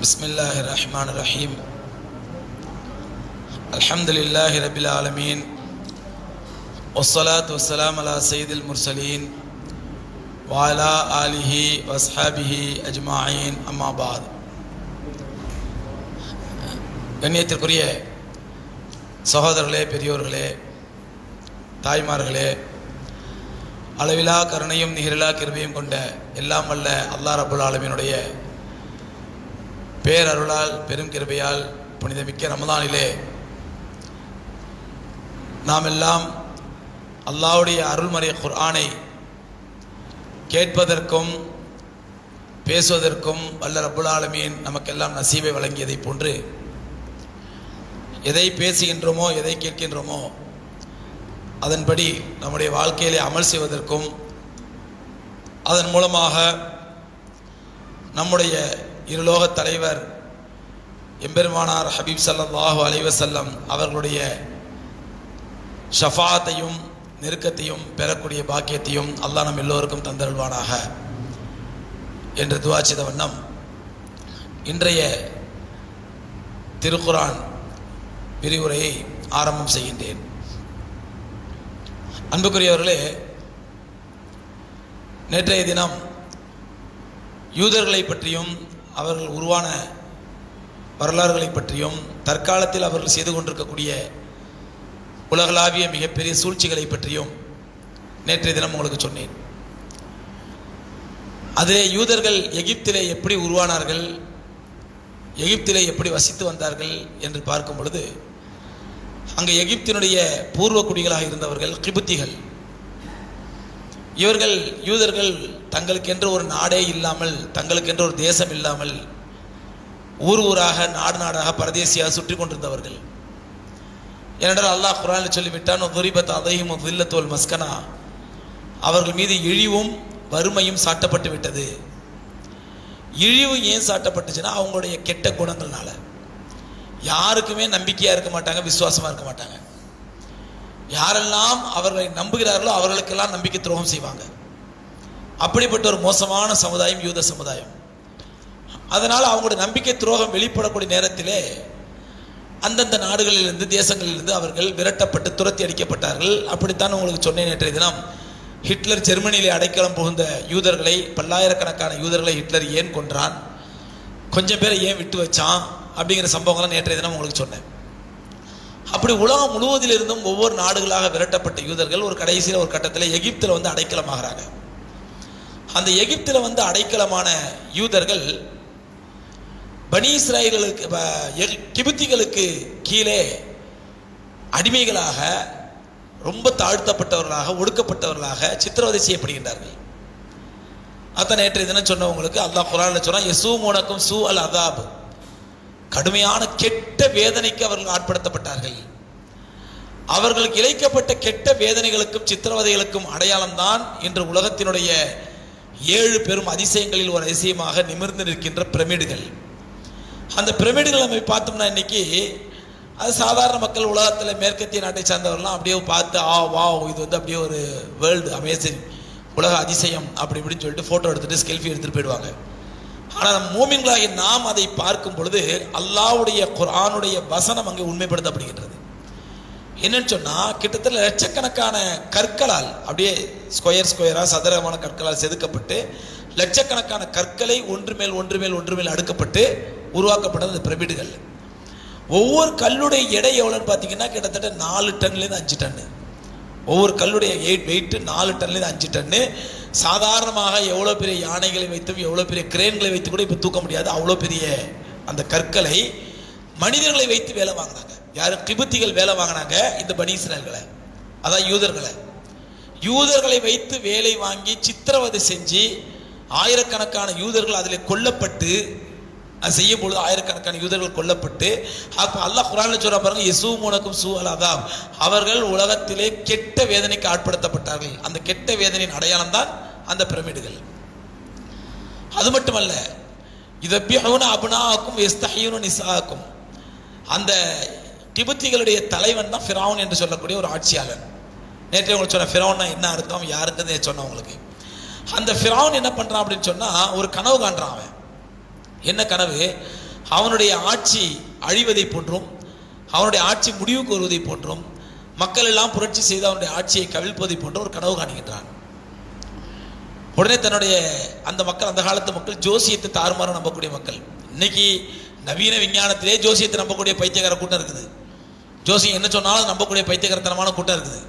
बिस्मिल्लाहिर्रहमानिर्रहीम अल्हम्दुलिल्लाहि रब्बिल आलमीन वस्सलातु वस्सलामु अला सय्यिदिल मुरसलीन व अला आलिहि व अस्हाबिहि अजमाइन अम्मा बाद। கண்ணியத்திற்குரிய சகோதரர்களே, பெரியோர்களே, தாய்மார்களே, அளவிலா கருணையும் நிகரிலா கிருபையும் கொண்ட எல்லாம் வல்ல அல்லாஹ் ரப்புல் ஆலமீனுடைய பேரருளால் பெரும் கிருபையால் புனிதமிக்க ரமதானிலே நாம் எல்லாம் அல்லாஹ்வுடைய அருள்மறை குர்ஆனை கேட்பதற்கும் பேசுவதற்கும் வல்ல ரப்புல் ஆலமீன் நமக்கெல்லாம் நசீபை வழங்கியதை போன்று எதை பேசுகின்றோமோ எதை கேட்கின்றோமோ அதன்படி நம்முடைய வாழ்க்கையிலே அமல் செய்வதற்கும் அதன் மூலமாக நம்முடைய இருலோக தலைவர் எம்பெருமானார் ஹபீப் ஸல்லல்லாஹு அலைஹி வஸல்லம் அவர்களுடைய ஷஃபாஅத்தையும் நெருக்கத்தையும் பெறக்கூடிய பாக்கியத்தையும் அல்லாஹ் நம் எல்லோருக்கும் தந்தருள்வானாக என்று துஆ செய்த வண்ணம் இன்றைய திருக்குர்ஆன் விரிவுரையை ஆரம்பம் செய்கின்றேன். அன்புக்குரியவர்களே, நேற்றைய தினம் யூதர்களை பற்றியும் அவர்கள் உருவான வரலாறுகளை பற்றியும் தற்காலத்தில் அவர்கள் செய்து கொண்டிருக்கக்கூடிய உலகளாவிய மிகப்பெரிய சூழ்ச்சிகளை பற்றியும் நேற்றைய தினம் உங்களுக்கு சொன்னேன். அதிலே யூதர்கள் எகிப்திலே எப்படி உருவானார்கள், எகிப்திலே எப்படி வசித்து வந்தார்கள் என்று பார்க்கும் பொழுது அங்கே எகிப்தினுடைய பூர்வ குடிகளாக இருந்தவர்கள் கிபுத்திகள். இவர்கள் யூதர்கள் தங்களுக்கென்று ஒரு நாடே இல்லாமல், தங்களுக்கென்று ஒரு தேசம் இல்லாமல் ஊர் ஊராக நாடு நாடாக பரதேசியாக சுற்றி கொண்டிருந்தவர்கள். ஏனென்றால் அல்லாஹ் குர்ஆனில் சொல்லிவிட்டான், துரிபத் அலைஹிம் தில்லத்து வல் மஸ்கனா, அவர்கள் மீது இழிவும் வறுமையும் சாட்டப்பட்டு விட்டது. இழிவு ஏன் சாட்டப்பட்டுச்சுன்னா அவங்களுடைய கெட்ட குணங்கள்னால. யாருக்குமே நம்பிக்கையாக இருக்க மாட்டாங்க, விசுவாசமாக இருக்க மாட்டாங்க. யாரெல்லாம் அவர்களை நம்புகிறார்களோ அவர்களுக்கெல்லாம் நம்பிக்கை துரோகம் செய்வாங்க. அப்படிப்பட்ட ஒரு மோசமான சமுதாயம் யூத சமுதாயம். அதனால் அவங்களுடைய நம்பிக்கை துரோகம் வெளிப்படக்கூடிய நேரத்திலே அந்தந்த நாடுகளிலிருந்து தேசங்களிலிருந்து அவர்கள் விரட்டப்பட்டு துரத்தி அடிக்கப்பட்டார்கள். அப்படித்தான் உங்களுக்கு சொன்னேன் நேற்றைய தினம். ஹிட்லர் ஜெர்மனியிலே அடைக்கலம் புகுந்த யூதர்களை, பல்லாயிரக்கணக்கான யூதர்களை ஹிட்லர் ஏன் கொன்றான், கொஞ்சம் பேரை ஏன் விட்டு வச்சான் அப்படிங்கிற சம்பவங்கள்லாம் நேற்றைய தினம் உங்களுக்கு சொன்னேன். அப்படி உலகம் முழுவதிலிருந்தும் ஒவ்வொரு நாடுகளாக விரட்டப்பட்ட யூதர்கள் ஒரு கடைசியில் ஒரு கட்டத்தில் எகிப்தில் வந்து அடைக்கலமாகறாங்க. அந்த எகிப்தில் வந்து அடைக்கலமான யூதர்கள் பனி இஸ்ராயேலுக்கு கிபுத்திகளுக்கு கீழே அடிமைகளாக, ரொம்ப தாழ்த்தப்பட்டவர்களாக, ஒடுக்கப்பட்டவர்களாக சித்திரவதை செய்யப்படுகின்றார்கள். அதான் நேற்றைய தினம் சொன்னவங்களுக்கு அல்லாஹ் குர்ஆனில் சொன்னா, யஸூமுனக்கும் சூ அல் அதாப், கடுமையான கெட்ட வேதனைக்கு அவர்கள் ஆட்படுத்தப்பட்டார்கள். அவர்களுக்கு இழைக்கப்பட்ட கெட்ட வேதனைகளுக்கும் சித்திரவதைகளுக்கும் அடையாளம் தான் இன்று உலகத்தினுடைய 7 பெரும் அதிசயங்களில் ஒரு அதிசயமாக நிமிர்ந்து நிற்கின்ற பிரமிடுகள். அந்த பிரமிடுகள் நம்ம பார்த்தோம்னா இன்னைக்கு அது சாதாரண மக்கள், உலகத்தில் மேற்கத்திய நாட்டை சார்ந்தவர்கள்லாம் அப்படியே பார்த்து வா இது வந்து அப்படியே ஒரு வேர்ல்டு அமேசிங், உலக அதிசயம் அப்படி இப்படின்னு சொல்லிட்டு ஃபோட்டோ எடுத்துகிட்டு செல்ஃபி எடுத்துகிட்டு போயிடுவாங்க. ஆனால் மூமின்களாகி நாம் அதை பார்க்கும் பொழுது அல்லாஹ்வுடைய குர்ஆனுடைய வசனம் அங்கே உண்மைப்படுத்தப்படுகின்றது. என்னன்னு சொன்னால், கிட்டத்தட்ட லட்சக்கணக்கான கற்களால் அப்படியே ஸ்கொயராக சதுரமான கற்களால் செதுக்கப்பட்டு லட்சக்கணக்கான கற்களை ஒன்று மேல் அடுக்கப்பட்டு உருவாக்கப்பட்டது அந்த பிரமிடுகள். ஒவ்வொரு கல்லுடைய எடை எவ்வளோன்னு பார்த்தீங்கன்னா கிட்டத்தட்ட 4 டன்லேருந்து 5 டன்னு. ஒவ்வொரு கல்லுடைய வெயிட் 4 டன்லேருந்து 5 டன்னு. சாதாரணமாக எவ்வளோ பெரிய யானைகளை வைத்தும் எவ்வளோ பெரிய கிரேன்களை வைத்து கூட இப்போ தூக்க முடியாது. அவ்வளோ பெரிய அந்த கற்களை மனிதர்களை வைத்து வேலை வாங்கினாங்க. யாரும் கிபுத்திகள் வேலை வாங்கினாங்க இந்த பனி இஸ்ராயேல்களை, அதான் யூதர்களை வைத்து வேலை வாங்கி சித்திரவதை செஞ்சு ஆயிரக்கணக்கான யூதர்கள் அதில் கொல்லப்பட்டு, அது செய்யும் பொழுது ஆயிரக்கணக்கான யூதர்கள் கொல்லப்பட்டு, அப்போ அல்லாஹ் குர்ஆனில் சொல்ற பாருங்க, யஸூமுனக்கும் சூ அல் அதாப், அவர்கள் உலகத்திலே கெட்ட வேதனைக்கு ஆட்படுத்தப்பட்டார்கள். அந்த கெட்ட வேதனையின் அடையாளம் தான் அந்த பிரமிடுகள். அது மட்டுமல்ல, யுதப்பிஹூன அப்னாஅக்கும் யஸ்தஹீன நிசாஅக்கும், அந்த கிபுத்திகளுடைய தலைவன் தான் ஃபிரௌன் என்று சொல்லக்கூடிய ஒரு ஆட்சியாளர். நேற்று உங்களுக்கு சொன்ன ஃபிரௌன்னா என்ன அர்த்தம் யாருக்குன்னு சொன்ன உங்களுக்கு. அந்த ஃபிரௌன் என்ன பண்றான் அப்படின்னு சொன்னா, ஒரு கனவு காண்றான். அவன் என்ன கனவு? அவனுடைய ஆட்சி அழிவதை போன்றும் அவனுடைய ஆட்சி முடிவுக்கு வருவதை போன்றும் மக்கள் எல்லாம் புரட்சி செய்து அவனுடைய ஆட்சியை கவிழ்ப்பதை போன்ற ஒரு கனவு காணுகின்றான். உடனே தன்னுடைய அந்த மக்கள், அந்த காலத்து மக்கள் ஜோசியத்தை தாறுமாறு நம்பக்கூடிய மக்கள். இன்னைக்கு நவீன விஞ்ஞானத்திலே ஜோசியத்தை நம்பக்கூடிய பைத்தியக்கார கூட்டம் இருக்குது. ஜோசியம் என்ன சொன்னாலும் நம்பக்கூடிய பைத்தியக்காரத்தனமான கூட்டம் இருக்குது.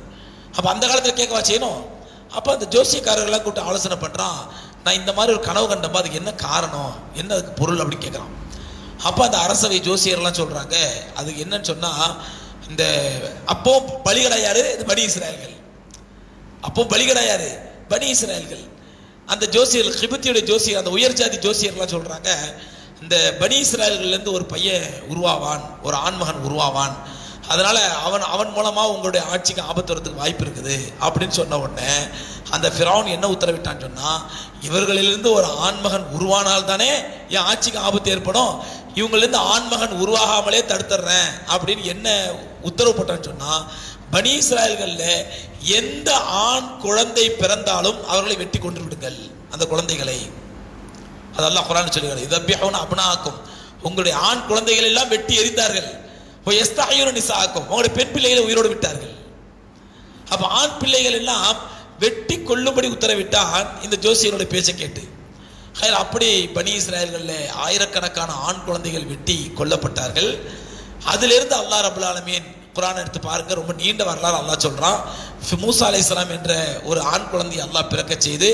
அப்போ அந்த காலத்தில் கேட்கவா செய்யணும்? அப்போ அந்த ஜோசியக்காரர்கள்லாம் கூப்பிட்டு ஆலோசனை பண்ணுறான். நான் இந்த மாதிரி ஒரு கனவு கண்டப்பா, அதுக்கு என்ன காரணம், என்ன அதுக்கு பொருள் அப்படின்னு கேட்குறான். அப்போ அந்த அரசவை ஜோசியர்லாம் சொல்கிறாங்க, அதுக்கு என்னன்னு சொன்னால், இந்த அப்போ பலிகடா யாரு? இந்த பனி இஸ்ராயல்கள். அப்போ பலிகடா யாரு? பனி இஸ்ராயல்கள். அந்த ஜோசியர், கிபத்தியுடைய ஜோசியர், அந்த உயர் ஜாதி ஜோசியர்லாம் சொல்கிறாங்க, இந்த பனி இஸ்ராயல்கள்லேருந்து ஒரு பையன் உருவாவான், ஒரு ஆண்மகன் உருவாவான், அதனால அவன் மூலமா உங்களுடைய ஆட்சிக்கு ஆபத்து வரதுக்கு வாய்ப்பு இருக்குது அப்படின்னு சொன்ன உடனே அந்த ஃபிரௌன் என்ன உத்தரவிட்டான்னு சொன்னா, இவர்களிலிருந்து ஒரு ஆண்மகன் உருவானால் தானே என் ஆட்சிக்கு ஆபத்து ஏற்படும், இவங்களிலிருந்து ஆண்மகன் உருவாகாமலே தடுத்துறேன் அப்படின்னு என்ன உத்தரவு போட்டான்னு சொன்னா, பனி இஸ்ராயல்கள்ல எந்த ஆண் குழந்தை பிறந்தாலும் அவர்களை வெட்டி கொண்டு விடுங்கள் அந்த குழந்தைகளை. அதெல்லாம் குர்ஆன் சொல்லுகிறது, இதபிஹூன அப்னாக்கும், உங்களுடைய ஆண் குழந்தைகள் எல்லாம் வெட்டி எறிந்தார்கள். உங்களுடைய பெண் பிள்ளைகளை உயிரோடு விட்டார்கள். அப்ப ஆண் பிள்ளைகள் எல்லாம் வெட்டி கொள்ளும்படி உத்தரவிட்டான் இந்த ஜோசியருடைய பேச்சை கேட்டு. அப்படி பனி இஸ்ராயல்கள்ல ஆயிரக்கணக்கான ஆண் குழந்தைகள் வெட்டி கொல்லப்பட்டார்கள். அதிலிருந்து அல்லாஹ் ரப்பல் ஆலமீன் குர்ஆன் எடுத்து பாருங்க, ரொம்ப நீண்ட வரலாறு அல்லாஹ் சொல்றான். மூசா அலைஹிஸ்ஸலாம் என்ற ஒரு ஆண் குழந்தையை அல்லாஹ் பிறக்க செய்து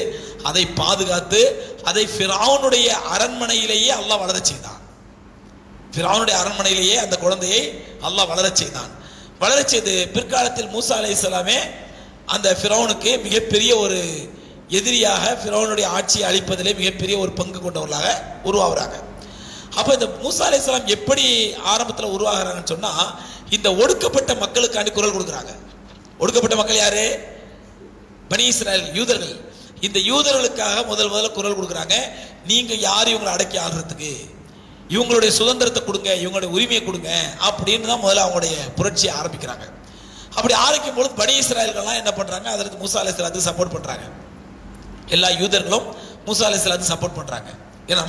அதை பாதுகாத்து அதை ஃபிரௌனுடைய அரண்மனையிலேயே அல்லாஹ் வளரச் செய்தான். ஃபிரௌனுடைய அரண்மனையிலேயே அந்த குழந்தையை அல்லாஹ் வளரச் செய்தான். வளரச் செய்து பிற்காலத்தில் மூசா அலைஹிஸ்ஸலாமே அந்த ஃபிரௌனுக்கு மிகப்பெரிய ஒரு எதிரியாக, ஃபிரௌனுடைய ஆட்சியை அழிப்பதிலே மிகப்பெரிய ஒரு பங்கு கொண்டவர்களாக உருவாகிறாங்க. அப்போ இந்த மூசா அலைஹிஸ்ஸலாம் எப்படி ஆரம்பத்தில் உருவாகிறாங்கன்னு சொன்னா, இந்த ஒடுக்கப்பட்ட மக்களுக்காண்டி குரல் கொடுக்குறாங்க. ஒடுக்கப்பட்ட மக்கள் யாரு? பனி இஸ்ராயல், யூதர்கள். இந்த யூதர்களுக்காக முதல்ல குரல் கொடுக்குறாங்க. நீங்க யார் இவங்களை அடக்கி ஆள்றதுக்கு, இவங்களுடைய சுதந்திரத்தை கொடுங்க, இவங்களுடைய உரிமையை கொடுங்க அப்படின்னு தான் முதல்ல அவங்களுடைய புரட்சியை ஆரம்பிக்கிறாங்க. அப்படி ஆரம்பிக்கும் பொழுது பனி இஸ்ராயல்கள்லாம் என்ன பண்றாங்க, அதற்கு மூசா அலைஹிஸ்ஸலாத்துக்கு சப்போர்ட் பண்றாங்க. எல்லா யூதர்களும் மூசா அலைஹிஸ்ஸலாத்துக்கு சப்போர்ட் பண்றாங்க. ஏன்னா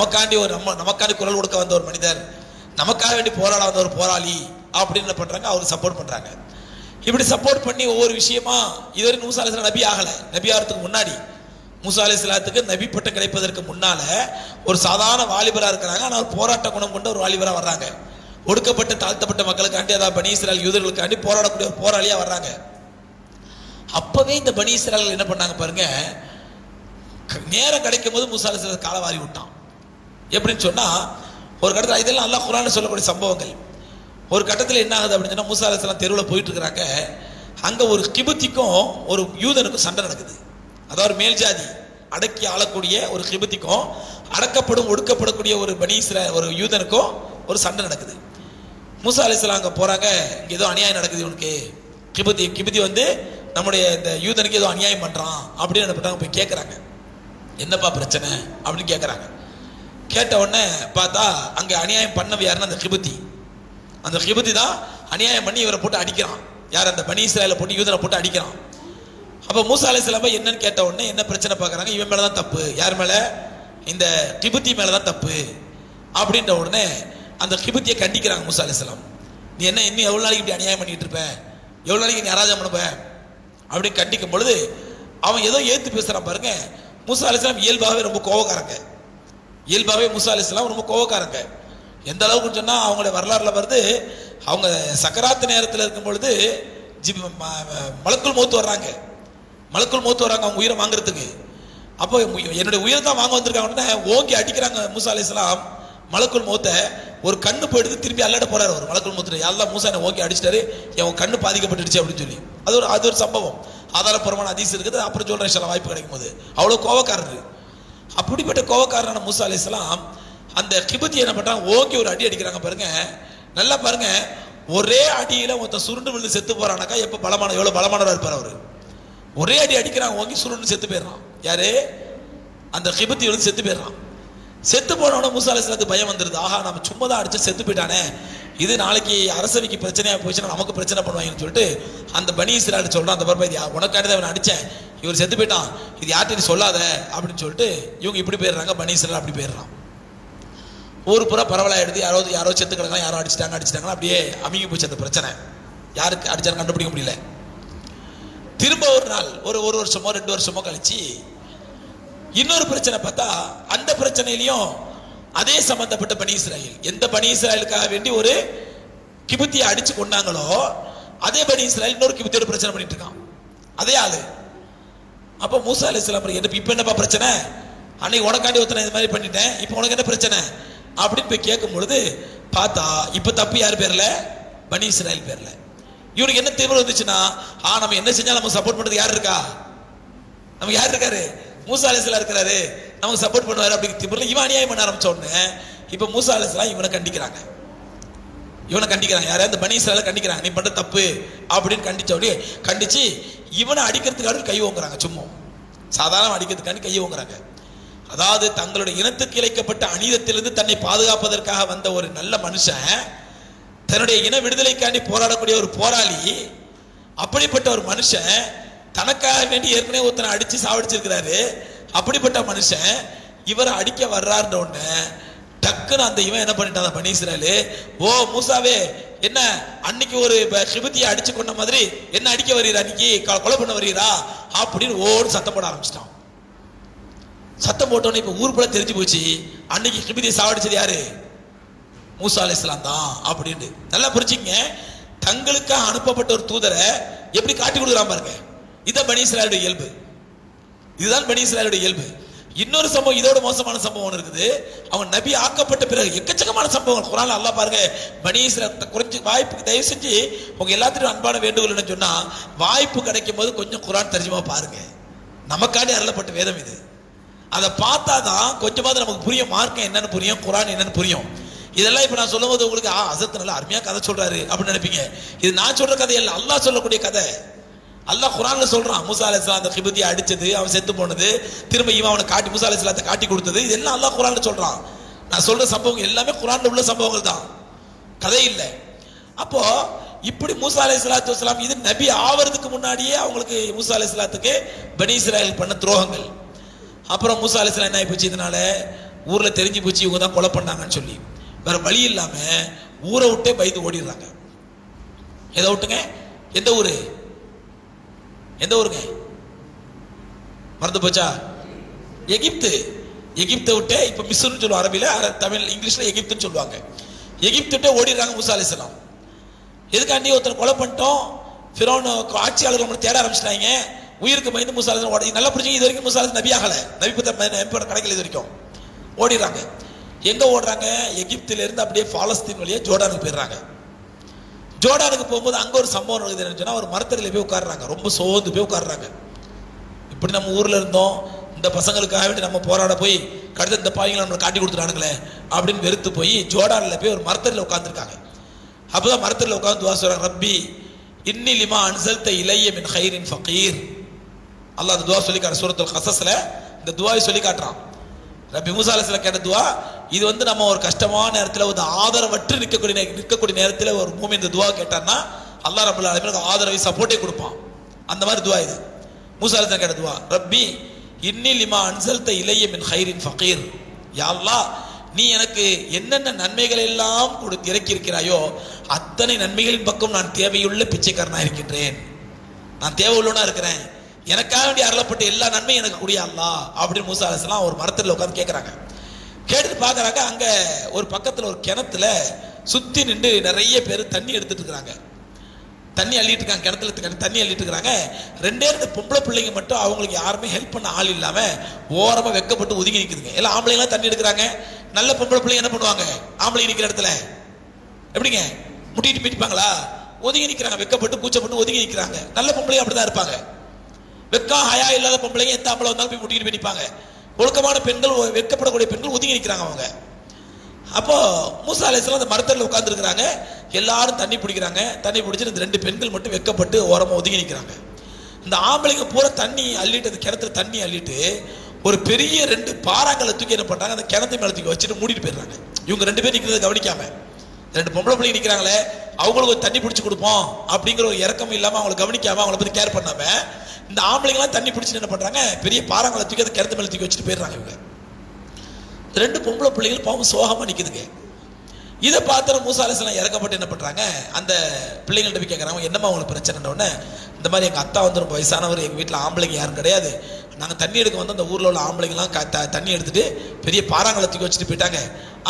நமக்காண்டி குரல் கொடுக்க வந்த ஒரு மனிதர், நமக்காக வேண்டி போராட வந்த ஒரு போராளி அப்படின்னு பண்றாங்க, அவருக்கு சப்போர்ட் பண்றாங்க. இப்படி சப்போர்ட் பண்ணி ஒவ்வொரு விஷயமா, இதுவரை மூசா அலைஹிஸ்ஸலாம் நபி ஆகல. நபி ஆகிறதுக்கு முன்னாடி, மூசா அலைஹிஸ்ஸலாத்துக்கு நபி பட்டம் கிடைப்பதற்கு முன்னால ஒரு சாதாரண வாலிபரா இருக்கிறாங்க. ஆனால் ஒரு போராட்ட குணம் கொண்ட ஒரு வாலிபரா வர்றாங்க. ஒடுக்கப்பட்ட தாழ்த்தப்பட்ட மக்களுக்காண்டி, அதாவது பனி இஸ்ராயல் யூதர்களுக்காண்டி போராடக்கூடிய ஒரு போராளியா வர்றாங்க. அப்பவே இந்த பனி இஸ்ராயல் என்ன பண்ணாங்க பாருங்க, நேரம் கிடைக்கும் போது மூசா அலைஹிஸ்ஸலாம் காலை வாரி விட்டான். எப்படின்னு சொன்னா, ஒரு கட்டத்தில் இதெல்லாம் அல்லாஹ் குர்ஆன்ல சொல்லக்கூடிய சம்பவங்கள். ஒரு கட்டத்தில் என்ன ஆகுது அப்படின்னு சொன்னா, மூசா அலைஹிஸ்ஸலாம் தெருவில் போயிட்டு இருக்கிறாங்க. அங்க ஒரு கிபுத்திக்கும் ஒரு யூதனுக்கும் சண்டை நடக்குது. அதாவது மேல் ஜாதி அடக்கி ஆளக்கூடிய ஒரு கிபுத்திக்கும் அடக்கப்படும் ஒடுக்கப்படக்கூடிய ஒரு பனி இஸ்ராயல் ஒரு யூதனுக்கும் ஒரு சண்டை நடக்குது. மூசா அலைஹிஸ்ஸலாம் அங்கே போறாங்க, இங்கே ஏதோ அநியாயம் நடக்குது இவனுக்கு. கிபுத்தி வந்து நம்முடைய இந்த யூதனுக்கு ஏதோ அநியாயம் பண்றான் அப்படின்னு என்ன பண்றாங்க, போய் கேட்குறாங்க, என்னப்பா பிரச்சனை அப்படின்னு கேட்குறாங்க. கேட்ட உடனே பார்த்தா அங்கே அநியாயம் பண்ணவ யாருன்னா அந்த கிபுத்தி. அந்த கிபுத்தி தான் அநியாயம் பண்ணி இவரை போட்டு அடிக்கிறான். யார்? அந்த பனி இஸ்ராயலை போட்டு யூதனை போட்டு அடிக்கிறான். அப்போ மூசா அலைஹிஸ்ஸலாம் என்னன்னு கேட்ட உடனே என்ன பிரச்சனை பார்க்குறாங்க, இவன் மேலே தான் தப்பு. யார் மேலே? இந்த கிபுத்தி மேலே தான் தப்பு அப்படின்ற உடனே அந்த கிபுத்தியை கண்டிக்கிறாங்க மூசா அலைஹிஸ்ஸலாம். நீ என்ன இன்னும் எவ்வளோ நாளைக்கு இப்படி அநியாயம் பண்ணிட்டு இருப்ப, எவ்வளோ நாளைக்கு நீ அராஜகம் பண்ணுவ அப்படின்னு கண்டிக்கும் பொழுது அவன் ஏதோ ஏற்று பேசுகிறான் பாருங்க. மூசா அலைஹிஸ்ஸலாம் இயல்பாகவே ரொம்ப கோவக்காரங்க. இயல்பாகவே மூசா அலைஹிஸ்ஸலாம் ரொம்ப கோவக்காரங்க. எந்த அளவுக்குன்னு சொன்னால், அவங்களுடைய வரலாறுல வருது, அவங்க சக்கராத்து நேரத்தில் இருக்கும் பொழுது மலக்குல் மௌத் வர்றாங்க. மலக்குல் மௌத் வர்றாங்க அவங்க உயிரை வாங்குறதுக்கு. அப்போ என்னுடைய உயிரை தான் வாங்க வந்திருக்காங்க, ஓங்கி அடிக்கிறாங்க மூசா அலைஹிஸ்ஸலாம். மலக்குல் மௌத்தை ஒரு கண்ணு போயிடுது, திரும்பி அல்லாட போறாரு ஒரு மலக்குல் மௌத்து. எல்லாம் மூசா என்ன ஓங்கி அடிச்சிட்டாரு, என் கண்ணு பாதிக்கப்பட்டுடுச்சு அப்படின்னு சொல்லி அது ஒரு சம்பவம். ஆதாரப்பூர்வமான ஹதீஸ் இருக்குது, அப்புறம் சொல்றேன் இன்ஷா அல்லாஹ் வாய்ப்பு கிடைக்கும் போது. அவ்வளோ கோவக்காரரு. அப்படிப்பட்ட கோவக்காரரான மூசா அலைஹிஸ்ஸலாம் அந்த கிபுத்தி என்ன பண்றாங்க, ஓங்கி ஒரு அடி அடிக்கிறாங்க பாருங்க. நல்லா பாருங்க, ஒரே அடியில ஒருத்தன் சுருண்டு விழுந்து செத்து போறானாக்கா எவ்வளவு பலமானவரா இருப்பார் அவரு. ஒரே அடி அடிக்கிறாங்க, ஓங்கி சுருண்டு செத்து போயிடுறான். யாரு? அந்த கிபுத்தி விழுந்து செத்து போயிடுறான். செத்து போனவன மூசா அலைஹிஸ்ஸலாத்துக்கு பயம் வந்துருது. ஆஹா, நம்ம சும்மா தான் அடிச்சு செத்து போயிட்டானே, இது நாளைக்கு அரசவைக்கு பிரச்சனையா போயிடுச்சுன்னா நமக்கு பிரச்சனை பண்ணுவாங்கன்னு சொல்லிட்டு அந்த பனி இஸ்ராயல் சொல்றான், அந்த பரப்ப இது உனக்காண்டி தான் இவன் அடிச்சேன், இவர் செத்து போயிட்டான், இது யார்கிட்ட நீ சொல்லாத அப்படின்னு சொல்லிட்டு இவங்க இப்படி போயிடுறாங்க. பனி இஸ்ராயல் அப்படி போயிடுறான். ஊர் பூரா பரவலாயிடுது. யாரோ செத்து கிடக்கலாம், யாரோ அடிச்சிட்டாங்க அப்படியே அமுங்கி போச்சு அந்த பிரச்சனை. யாருக்கு அடிச்சாலும் கண்டுபிடிக்க முடியல. திரும்ப ஒரு நாள் ஒரு வருஷமோ 2 வருஷமோ கழிச்சு இன்னொரு பிரச்சனை பார்த்தா அந்த பிரச்சனையிலையும் அதே சம்பந்தப்பட்ட பனி இஸ்ராயேல், எந்த பனி இஸ்ராயலுக்காக வேண்டி ஒரு கிபுத்தியை அடிச்சு கொண்டாங்களோ அதே பனி இஸ்ராயேல் இன்னொரு கிபுத்தியோட பிரச்சனை பண்ணிட்டு இருக்கான் அதே ஆளு. அப்போ மூசா அலைஹிஸ்ஸலாம் இப்ப என்னப்பா பிரச்சனை, அன்னைக்கு உனக்காண்டி ஒருத்தனை இது மாதிரி பண்ணிட்டேன், இப்போ உனக்கு என்ன பிரச்சனை அப்படின்னு போய் கேட்கும் பொழுது பார்த்தா இப்ப தப்பு யார் பேர்ல, பனி இஸ்ராயேல் பேர்ல. இவனுக்கு என்ன தீவிரம் வந்துச்சுன்னா, நம்ம என்ன செஞ்சாலும் நமக்கு சப்போர்ட் பண்றது யார் இருக்கா, நமக்கு யார் இருக்காரு, மூசா அலைஹிஸ்ஸலாம் இருக்கிறாரு, நமக்கு சப்போர்ட் பண்ணுவாரு அப்படிங்கிற தீவிரம் இவன் அநியாயம் பண்ண ஆரம்பிச்ச உடனே இப்ப மூசா அலைஹிஸ்ஸலாம் இவனை கண்டிக்கிறாங்க. யாரா இந்த பனி இஸ்ராயேலை கண்டிக்கிறாங்க, நீ பண்ற தப்பு அப்படின்னு கண்டிச்சு இவனை அடிக்கிறதுக்காக கை ஓங்குறாங்க. சும்மா சாதாரண அடிக்கிறதுக்காண்டி கை ஓங்குறாங்க. அதாவது தங்களுடைய இனத்துக்கு இழைக்கப்பட்ட அநீதத்திலிருந்து தன்னை பாதுகாப்பதற்காக வந்த ஒரு நல்ல மனுஷன், தன்னுடைய இன விடுதலைக்காண்டி போராடக்கூடிய ஒரு போராளி, அப்படிப்பட்ட ஒரு மனுஷன் தனக்காக வேண்டி ஏற்கனவே ஒருத்தனை அடிச்சு சாவடிச்சிருக்கிறாரு. அப்படிப்பட்ட மனுஷன் இவரை அடிக்க வர்றாருன்ற உடனே டக்குன்னு அந்த இவன் என்ன பண்ணிட்டான் பனி இஸ்ராயேல், ஓ மூசாவே என்ன அன்னைக்கு ஒரு கிபுத்தியை அடிச்சு கொண்ட மாதிரி என்ன அடிக்க வரீரா, அன்னைக்கு கொலை பண்ண வரீரா அப்படின்னு ஓடு சத்தம் போட ஆரம்பிச்சிட்டான். சத்தம் போட்டோன்னு இப்ப ஊர் போல தெரிஞ்சு போச்சு, அன்னைக்கு கிபுத்தியை சாவடிச்சது யாரு, மூசா அலைஹிஸ்ஸலாம் தான் அப்படின்னு. நல்லா புரிஞ்சுங்க, தங்களுக்காக அனுப்பப்பட்ட ஒரு தூதரை எப்படி காட்டி கொடுக்குறான் பாருங்க. இதுதான் பனி இஸ்ராயேலுடைய இயல்பு, இதுதான் பனி இஸ்ராயேலுடைய இயல்பு. இன்னொரு சம்பவம், இதோட மோசமான சம்பவம் இருக்குது. அவன் நபி ஆக்கப்பட்ட பிறகு எக்கச்சக்கமான சம்பவங்கள் குர்ஆன்ல அல்லாஹ் பாருங்க. பனி இஸ்ராயேல் குறைஞ்சு வாய்ப்பு, தயவு செஞ்சு உங்க எல்லாத்துக்கும் அன்பான வேண்டுகோள் சொன்னா, வாய்ப்பு கிடைக்கும் போது கொஞ்சம் குர்ஆன் தர்ஜுமா பாருங்க. நமக்காண்டி அருளப்பட்ட வேதம் இது. அதை பார்த்தாதான் கொஞ்சமாவது நமக்கு புரியும், மார்க்கம் என்னன்னு புரியும், குர்ஆன் என்னன்னு புரியும். இதெல்லாம் இப்ப நான் சொல்லும் போது உங்களுக்கு அசத்து நல்லா அருமையா கதை சொல்றாரு அப்படின்னு நினைப்பீங்க. இது நான் சொல்ற கதை இல்ல, அல்லாஹ் சொல்லக்கூடிய கதை. அல்லாஹ் குர்ஆன்ல சொல்றான், மூசா அலைஹிஸ்ஸலாம் அந்த கிபுத்தியை அடிச்சது, அவன் செத்து போனது, திரும்ப இவன் அவனை காட்டி மூசா அலைஹிஸ்ஸலாத்தை காட்டி கொடுத்தது, இதெல்லாம் அல்லாஹ் குர்ஆன்ல சொல்றான். நான் சொல்ற சம்பவம் எல்லாமே குர்ஆன்ல உள்ள சம்பவங்கள் தான், கதை இல்லை. அப்போ இப்படி மூசா அலைஹிஸ்ஸலாத்து வஸ்ஸலாம் இது நபி ஆவறதுக்கு முன்னாடியே அவங்களுக்கு மூசா அலைஹிஸ்ஸலாத்துக்கு பனி இஸ்ராயேல் பண்ண துரோகங்கள். அப்புறம் மூசா அலைஹிஸ்ஸலாம் என்ன ஆகி போச்சு, இதனால ஊர்ல தெரிஞ்சு போச்சு இவங்க தான் கொலை பண்ணாங்கன்னு சொல்லி வேற வழி இல்லாம ஊரை விட்டே பயந்து ஓடிடுறாங்க. எதை விட்டுங்க, எந்த ஊரு, எந்த ஊருங்க மறந்து போச்சா, எகிப்து. எகிப்தை விட்டு இப்ப மிஸ்ர்னு சொல்லுவாங்க, அரபில, தமிழ் இங்கிலீஷ்ல எகிப்துன்னு சொல்லுவாங்க. எகிப்து விட்டு ஓடிடுறாங்க மூசா அலைஹிஸ்ஸலாம். எதுக்காண்டி ஒருத்தர் கொலை பண்ணிட்டோம், ஃபிரௌன் ஆட்சியாளர்கள் நம்மளை தேட ஆரம்பிச்சிட்டாங்க, உயிருக்கு பயந்து மூசா அலைஹிஸ்ஸலாம் ஓடி. நல்லா புரிஞ்சுங்க, இது வரைக்கும் மூசா அலைஹிஸ்ஸலாம் நபி ஆகல, நபி பத்த கிடைக்கல, இது வரைக்கும் ஓடிடுறாங்க. எங்க ஓடுறாங்க, எகிப்தில இருந்து அப்படியே பாலஸ்தீன் வழியா ஜோர்டானுக்கு போயிடுறாங்க. ஜோர்டானுக்கு போகும்போது அங்க ஒரு சம்பவம் நடக்குதுன்னு சொன்னா, ஒரு மரத்தடியில போய் உட்காடுறாங்க, ரொம்ப சோர்ந்து போய் உட்காடுறாங்க. இப்படி நம்ம ஊர்ல இருந்தோம், இந்த பசங்களுக்காக வேண்டி நம்ம போராட போய் கடுத்த இந்த பாய்களை நம்மளை காட்டி கொடுத்துட்டானுங்களே அப்படின்னு வெறுத்து போய் ஜோர்டான்ல போய் ஒரு மரத்தடியில உட்காந்துருக்காங்க. அப்பதான் மரத்தடியில உட்காந்து துவா சொல்றாங்க, ரப்பி இன்னி லிமா அன்சல்த இலைய மின் கைரின் ஃபகீர். அல்லாஹ் அந்த துவா சொல்லி காட்டுற சூரத்துல் கஸஸ்ல இந்த துவாவை சொல்லி காட்டுறான். ரப்பி மூசா அலைஹிஸ்ஸலாம் கேட்ட துவா இது. நம்ம ஒரு கஷ்டமான நேரத்தில், ஒரு ஆதரவற்று நிற்கக்கூடிய நேரத்தில் ஒரு மூமின் இந்த துவா கேட்டான்னா அல்லாஹ் ரப்பல் ஆலமீன் ஆதரவை சப்போர்ட்டே கொடுப்பான். அந்த மாதிரி துவா இது. மூசா அலைஹிஸ்ஸலாம் கேட்ட துவா, ரப்பி இன்னி லிமா அன்சல்த இலைய மின் கைரின் ஃபகீர். யா அல்லாஹ், நீ எனக்கு என்னென்ன நன்மைகள் எல்லாம் கொடுத்து இறக்கி இருக்கிறாயோ அத்தனை நன்மைகளின் பக்கம் நான் தேவையுள்ள பிச்சைக்காரனா இருக்கின்றேன், நான் தேவை உள்ளவனா இருக்கிறேன், எனக்காக வேண்டிய அருளப்பட்ட எல்லா நன்மையும் எனக்கு கூடிய அல்லாஹ் அப்படின்னு மூசா அலைஹிஸ்ஸலாம் ஒரு மரத்தில் உட்காந்து கேட்கறாங்க. கேட்டு பார்க்கறாங்க, அங்க ஒரு பக்கத்துல ஒரு கிணத்துல சுத்தி நின்று நிறைய பேர் தண்ணி எடுத்துட்டு இருக்காங்க, தண்ணி அள்ளிட்டு இருக்காங்க, கிணத்துல தண்ணி அள்ளிட்டு இருக்காங்க. 2 பொம்பளை பிள்ளைங்க மட்டும் அவங்களுக்கு யாருமே ஹெல்ப் பண்ண ஆள் இல்லாம ஓரமா வெக்கப்பட்டு ஒதுங்கி நிற்குதுங்க. எல்லாம் ஆம்பளைங்களாம் தண்ணி எடுக்கிறாங்க. நல்ல பொம்பளை பிள்ளைங்க என்ன பண்ணுவாங்க, ஆம்பளைங்க நிற்கிற இடத்துல எப்படிங்க முட்டிட்டு போயிட்டுப்பாங்களா, ஒதுங்கி நிற்கிறாங்க, வெக்கப்பட்டு கூச்சப்பட்டு ஒதுங்கி நிற்கிறாங்க. நல்ல பொம்பளைங்க அப்படிதான் இருப்பாங்க. வெக்கம் ஹயா இல்லாத பொம்பளைங்க எந்த ஆம்பளை வந்தாலும் போய் முட்டிட்டு போய் நிற்பாங்க. ஒழுக்கமான பெண்கள், வெட்கப்படக்கூடிய பெண்கள் ஒதுங்கி நிற்கிறாங்க அவங்க. அப்போ மூசா அலைஹிஸ்ஸலாம் அந்த மரத்தடியில் உட்கார்ந்து இருக்கிறாங்க, எல்லாரும் தண்ணி பிடிக்கிறாங்க. தண்ணி பிடிச்சிட்டு இந்த 2 பெண்கள் மட்டும் வெக்கப்பட்டு ஓரமா ஒதுங்கி நிற்கிறாங்க. இந்த ஆம்பளைங்க பூரா தண்ணி அள்ளிட்டு, அந்த கிணத்துல தண்ணி அள்ளிட்டு ஒரு பெரிய 2 பாறாங்களை தூக்கி என்ன பண்றாங்க, அந்த கிணத்து மேல தூக்கி வச்சுட்டு மூடிட்டு போயிடுறாங்க. இவங்க 2 பேர் நிற்கிறத கவனிக்காம, 2 பொம்பளை பிள்ளைங்க நிற்கிறாங்களே அவங்களுக்கு ஒரு தண்ணி பிடிச்சி கொடுப்போம் அப்படிங்கிற ஒரு இறக்கம் இல்லாம, அவங்களை கவனிக்காம, அவங்கள பத்தி கேர் பண்ணாம இந்த ஆம்பளைங்களாம் தண்ணி பிடிச்சிட்டு என்ன பண்றாங்க, பெரிய பாறாங்களை தூக்கி அந்த கிணத்து மேல தூக்கி வச்சுட்டு போயிடுறாங்க. இவங்க 2 பொம்பளை பிள்ளைகள் பாவம் சோகமா நிக்குதுங்க. இதை பார்த்து மூசா அலைஹிஸ்ஸலாம் இறக்கப்பட்டு என்ன பண்றாங்க, அந்த பிள்ளைங்கள்ட்ட போய் கேட்கறாங்க, என்னம்மா உங்களுக்கு பிரச்சனை உடனே, இந்த மாதிரி எங்க அத்தா வந்து ரொம்ப வயசானவர், எங்க வீட்டில் ஆம்பளைங்க யாரும் கிடையாது, நாங்க தண்ணி எடுக்க வந்து அந்த ஊர்ல உள்ள ஆம்பளைங்கெல்லாம் தண்ணி எடுத்துட்டு பெரிய பாறாங்களை தூக்கி வச்சுட்டு போயிட்டாங்க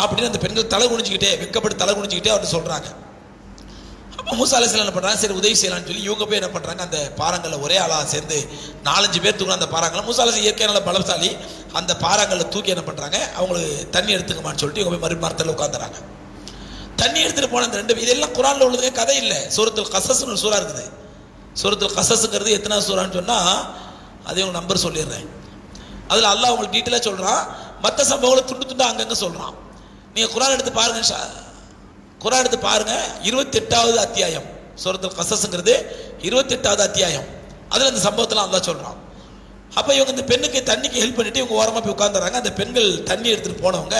அப்படின்னு அந்த பெண்கள் தலை குனிஞ்சுக்கிட்டே வெக்கப்பட்டு தலை குனிஞ்சுக்கிட்டே அவர்கிட்ட சொல்றாங்க. அப்போ மூசா அலைஹிஸ்ஸலாம் என்ன பண்றாங்க, சரி உதவி செய்யலாம்னு சொல்லி இவங்க போய் என்ன பண்றாங்க, அந்த பாறாங்கல்ல ஒரே ஆளா சேர்ந்து 4-5 பேர் தூக்கணும் அந்த பாறாங்கல்ல. மூசா அலைஹிஸ்ஸலாம் இயற்கையான பலசாலி, அந்த பாறாங்கல்ல தூக்கி என்ன பண்றாங்க, அவங்களுக்கு தண்ணி எடுத்துக்கமான்னு சொல்லிட்டு இவங்க போய் மரத்தில் உட்காந்துறாங்க. தண்ணி எடுத்துட்டு போன அந்த 2 இதெல்லாம் குர்ஆன்ல உள்ளதுங்க, கதை இல்லை. சூரத்துல் கஸஸ்னு ஒரு சூரா இருக்குது. சூரத்துல் கஸஸ்ங்கிறது எத்தனாவது சூரான்னு சொன்னா அதே உங்க நம்பர் சொல்லிடுறேன். அதுல அல்லாஹ் உங்களுக்கு டீட்டெயிலாக சொல்றான், மற்ற சம்பவங்களை துண்டு துண்டா அங்கங்க சொல்றான். நீங்க குர்ஆன் எடுத்து பாருங்க, குர்ஆன் எடுத்து பாருங்க. 28வது அத்தியாயம் சூரத்துல் கஸஸ்ங்கிறது 28வது அத்தியாயம். அதுல இந்த சம்பவத்தெல்லாம் அல்லாஹ் சொல்றான். அப்ப இவங்க இந்த பெண்ணுக்கு தண்ணிக்கு ஹெல்ப் பண்ணிட்டு இவங்க ஓரமா போய் உட்கார்ந்துறாங்க. அந்த பெண்கள் தண்ணி எடுத்துட்டு போனவங்க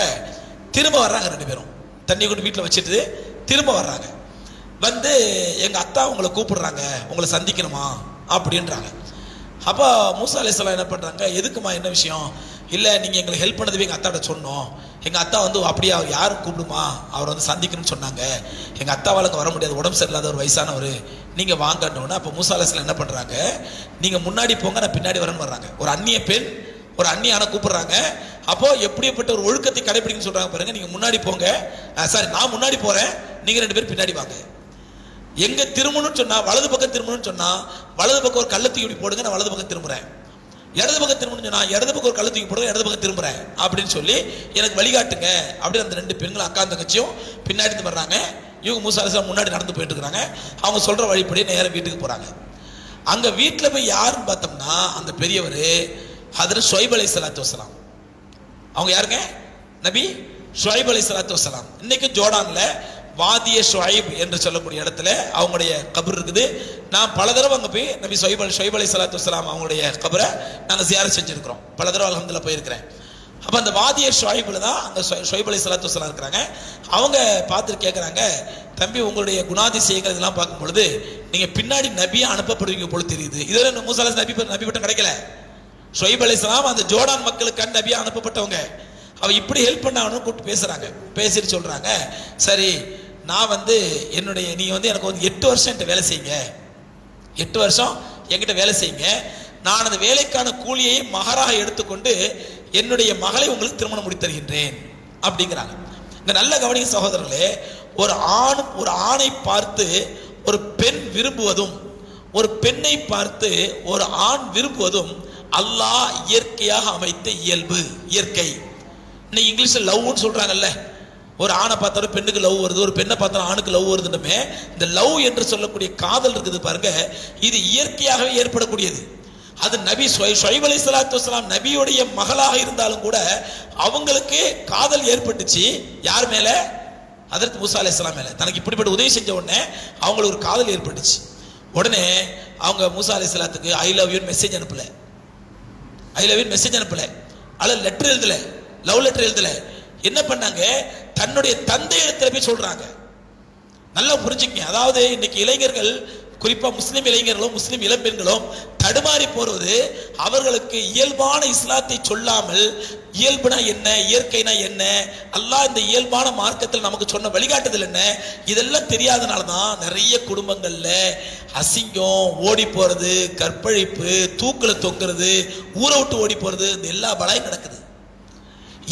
திரும்ப வர்றாங்க. 2 பேரும் தண்ணி கொண்டு வீட்டில் வச்சுட்டு திரும்ப வர்றாங்க. வந்து எங்க அத்தா உங்களை கூப்பிடுறாங்க, உங்களை சந்திக்கணுமா அப்படின்றாங்க. அப்போ மூசா அலைஹிஸ்ஸலாம் என்ன பண்றாங்க, எதுக்குமா, என்ன விஷயம்? இல்லை நீங்கள் எங்களுக்கு ஹெல்ப் பண்ணதுவே எங்கள் அத்தாட்ட சொன்னோம், எங்கள் அத்தா வந்து அப்படியே அவர் யாரும் கூப்பிடுமா, அவர் வந்து சந்திக்கணும்னு சொன்னாங்க, எங்கள் அத்தாவால் அங்கே வர முடியாது, உடம்பு சரியில்லாத ஒரு வயசானவர், நீங்கள் வாங்கன்னு. அப்போ மூசா அலைஹிஸ்ஸலாம் என்ன பண்ணுறாங்க, நீங்கள் முன்னாடி போங்க, நான் பின்னாடி வரேன்னு வர்றாங்க. ஒரு அந்நிய பெண் ஒரு அந்நியான கூப்பிடுறாங்க. அப்போ எப்படிப்பட்ட ஒரு ஒழுக்கத்தை கடைபிடிக்கணும்னு சொல்றாங்க பாருங்க. நீங்க முன்னாடி போங்க, சாரி நான் முன்னாடி போறேன், நீங்க 2 பேரும் பின்னாடி வாங்க. எங்க திரும்பணும்னு சொன்னா வலது பக்கம் திரும்பணும்னு சொன்னா வலது பக்கம் ஒரு கள்ளத்தூக்கி இப்படி போடுங்க, நான் வலது பக்கம் திரும்புறேன். இடது பக்கம் திரும்பணும்னு சொன்னா இடது பக்கம் ஒரு கள்ளத்தூக்கி போடுங்க, இடது பக்கம் திரும்புறேன் அப்படின்னு சொல்லி எனக்கு வழிகாட்டுங்க அப்படின்னு அந்த 2 பெண்களும் அக்கா தங்கச்சியும் பின்னாடி இருந்து வர்றாங்க. இவங்க மூசா அலைஹிஸ்ஸலாம் முன்னாடி நடந்து போயிட்டு இருக்காங்க. அவங்க சொல்ற வழிப்படி நேரம் வீட்டுக்கு போறாங்க. அங்க வீட்டில் போய் யாருன்னு பார்த்தோம்னா அந்த பெரியவர் ஹதரத் ஷுஐப் அலைஹிஸ்ஸலாத்து வஸ்ஸலாம். அவங்க யாருங்க, நபி ஷுஐப் அலைஹிஸ்ஸலாத்து வஸ்ஸலாம். இன்னைக்கு ஜோர்டான்ல வாதிய ஷுஐப் என்று சொல்லக்கூடிய இடத்துல அவங்களுடைய கபர் இருக்குது. நான் பல தடவை அங்கே போய் நபி ஷுஐப் அலைஹிஸ்ஸலாத்து வஸ்ஸலாம் அவங்களுடைய கபரை நாங்கள் ஜியாரத் செஞ்சிருக்கிறோம். பல தடவை அல்ஹம்துலில்லாஹ் போயிருக்கிறேன். அப்போ அந்த வாதிய ஷுஐப்ல தான் அங்கே ஷுஐப் அலைஹிஸ்ஸலாத்து வஸ்ஸலாம் இருக்கிறாங்க. அவங்க பார்த்துட்டு கேட்குறாங்க, தம்பி உங்களுடைய குணாதிசயங்கள் இதெல்லாம் பார்க்கும் பொழுது நீங்கள் பின்னாடி நபியா அனுப்பப்படுவீங்க போல தெரியுது. இதில் மூசா அலைஹிஸ்ஸலாம் நபி பட்டம் கிடைக்கல. ஷுஐப் அலைஹிஸ்ஸலாம் அந்த ஜோர்டான் மக்களுக்கு நபியா அனுப்பப்பட்டவங்க. அவ இப்படி ஹெல்ப் பண்ணான்னு கூப்பிட்டு பேசுறாங்க. பேசிட்டு சொல்றாங்க, சரி நான் வந்து என்னுடைய நீங்க வந்து எனக்கு வந்து 8 வருஷம் என்கிட்ட வேலை செய்யுங்க, 8 வருஷம் என்கிட்ட வேலை செய்யுங்க, நான் அந்த வேலைக்கான கூலியை மகராக எடுத்துக்கொண்டு என்னுடைய மகளை உங்களுக்கு திருமணம் முடித்து தருகின்றேன் அப்படிங்கிறாங்க. இங்க நல்ல கவனிங்க சகோதரர்களே, ஒரு ஆணை பார்த்து ஒரு பெண் விரும்புவதும் ஒரு பெண்ணை பார்த்து ஒரு ஆண் விரும்புவதும் அல்லாஹ் இயற்கையாக அமைத்த இயல்பு, இயற்கை. இன்னைக்கு இங்கிலீஷ்ல லவ்னு சொல்றாங்கல்ல, ஒரு ஆணை பார்த்தாலும் பெண்ணுக்கு லவ் வருது, ஒரு பெண்ணை பார்த்தாலும் ஆணுக்கு லவ் வருதுன்னு. இந்த லவ் என்று சொல்லக்கூடிய காதல் இருக்குது பாருங்க, இது இயற்கையாகவே ஏற்படக்கூடியது. அது நபி ஷுஐப் அலைஹிஸ்ஸலாத்து வஸ்ஸலாம் நபியுடைய மகளாக இருந்தாலும் கூட அவங்களுக்கு காதல் ஏற்பட்டுச்சு. யார் மேல? ஹதரத் மூசா அலைஹிஸ்ஸலாம் மேல. தனக்கு இப்படிப்பட்ட உதவி செஞ்ச உடனே அவங்களுக்கு ஒரு காதல் ஏற்பட்டுச்சு. உடனே அவங்க மூசா அலைஹிஸ்ஸலாத்துக்கு ஐ லவ் யூ மெசேஜ் அனுப்பல, ஐ லவ் யூ மெசேஜ் அனுப்பல, அல்ல லெட்டர் எழுதல, லவ் லெட்டர் எழுதல. என்ன பண்ணாங்க, தன்னுடைய தந்தை இடத்துல போய் சொல்றாங்க. நல்லா புரிஞ்சுக்கங்க. அதாவது இன்னைக்கு இளைஞர்கள், குறிப்பா முஸ்லிம் இளைஞர்களும் முஸ்லிம் இளம்பெண்களும் தடுமாறி போறது, அவர்களுக்கு இயல்பான இஸ்லாத்தை சொல்லாமல் இயல்புனா என்ன, இயற்கைனா என்ன, அல்லாஹ் இந்த இயல்பான மார்க்கத்தில் நமக்கு சொன்ன வழிகாட்டுதல் என்ன, இதெல்லாம் தெரியாதனால தான் நிறைய குடும்பங்கள்ல அசிங்கம், ஓடி போறது, கற்பழிப்பு, தூக்குல தொங்குறது, ஊரை விட்டு ஓடி போறது, இந்த எல்லா பலாயும் நடக்குது.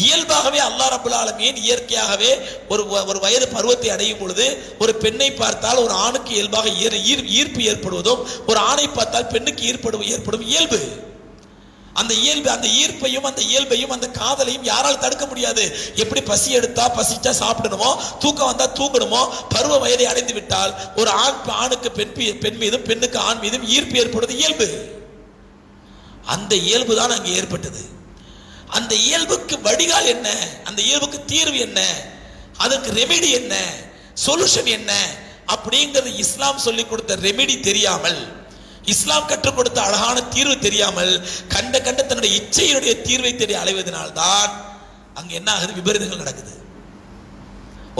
இயல்பாகவே அல்லாஹ் ரப்பல் ஆலமீன் இயற்கையாகவே ஒரு வயது பருவத்தை அடையும் பொழுது ஒரு பெண்ணை பார்த்தால் ஒரு ஆணுக்கு இயல்பாக ஈர்ப்பு ஏற்படுவதும் ஒரு ஆணை பார்த்தால் பெண்ணுக்கு ஏற்படும் இயல்பு. அந்த இயல்பு, அந்த ஈர்ப்பையும் அந்த இயல்பையும் அந்த காதலையும் யாரால் தடுக்க முடியாது. எப்படி பசி எடுத்தா பசிச்சா சாப்பிடணுமோ, தூக்கம் வந்தா தூங்கணுமோ, பருவ வயதை அடைந்து விட்டால் ஒரு ஆணுக்கு பெண் மீதும் பெண்ணுக்கு ஆண் மீதும் ஈர்ப்பு ஏற்படுவது இயல்பு. அந்த இயல்பு தான் அங்கே ஏற்பட்டது. அந்த இயல்புக்கு வடிகால் என்ன, அந்த இயல்புக்கு தீர்வு என்ன, அதற்கு ரெமெடி என்ன, சொல்யூஷன் என்ன அப்படிங்கிறது இஸ்லாம் சொல்லிக் கொடுத்த ரெமெடி தெரியாமல், இஸ்லாம் கற்றுக் கொடுத்த அழகான தீர்வு தெரியாமல் கண்ட தன்னுடைய இச்சையினுடைய தீர்வை தெரிய அலைவதனால்தான் அங்க என்ன ஆகுது, விபரீதங்கள் நடக்குது.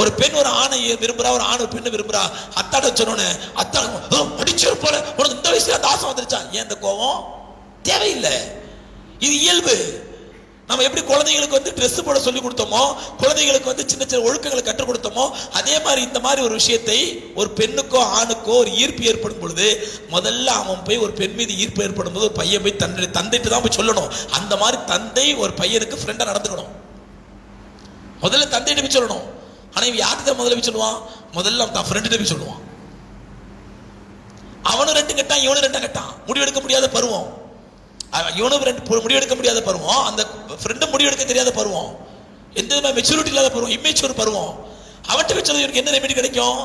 ஒரு பெண் ஒரு ஆணை விரும்புறா, ஒரு ஆண் ஒரு பெண்ணை விரும்புறா. அத்தாட சொன்னோன்னு அத்தா அடிச்சு போல, உனக்கு இந்த வயசுல தாசம் வந்துருச்சா, ஏன் இந்த கோபம் தேவையில்லை, இது இயல்பு. நம்ம எப்படி குழந்தைகளுக்கு வந்து ட்ரெஸ் போட சொல்லி கொடுத்தோமோ, குழந்தைகளுக்கு வந்து சின்ன சின்ன ஒழுக்கங்களை கற்றுக் கொடுத்தோமோ, அதே மாதிரி இந்த மாதிரி ஒரு விஷயத்தை ஒரு பெண்ணுக்கோ ஆணுக்கோ ஒரு ஈர்ப்பு ஏற்படும் பொழுது முதல்ல அவன் போய் ஒரு பெண் மீது ஈர்ப்பு ஏற்படும் போது ஒரு பையன் போய் தந்தைட்டு தான் போய் சொல்லணும். அந்த மாதிரி தந்தை ஒரு பையனுக்கு ஃப்ரெண்டா நடந்துக்கணும். முதல்ல தந்தைட்டு போய் சொல்லணும். ஆனா இவன் யார்கிட்ட முதல்ல போய் சொல்லுவான்? முதல்ல அவன் தான் ஃப்ரெண்டு போய் சொல்லுவான். அவனும் 2 கட்டான், இவனும் 2 கட்டான். முடிவெடுக்க முடியாத பருவம். இவனும் 2 முடிவெடுக்க முடியாத பருவம், அந்த ஃப்ரெண்டும் முடிவெடுக்க தெரியாத பருவம், எந்த மெச்சூரிட்டி இல்லாத பருவம், இம்மெச்சூர் பருவம். அவன்கிட்ட போய் சொல்ல இவனுக்கு என்ன ரெமெடி கிடைக்கும்?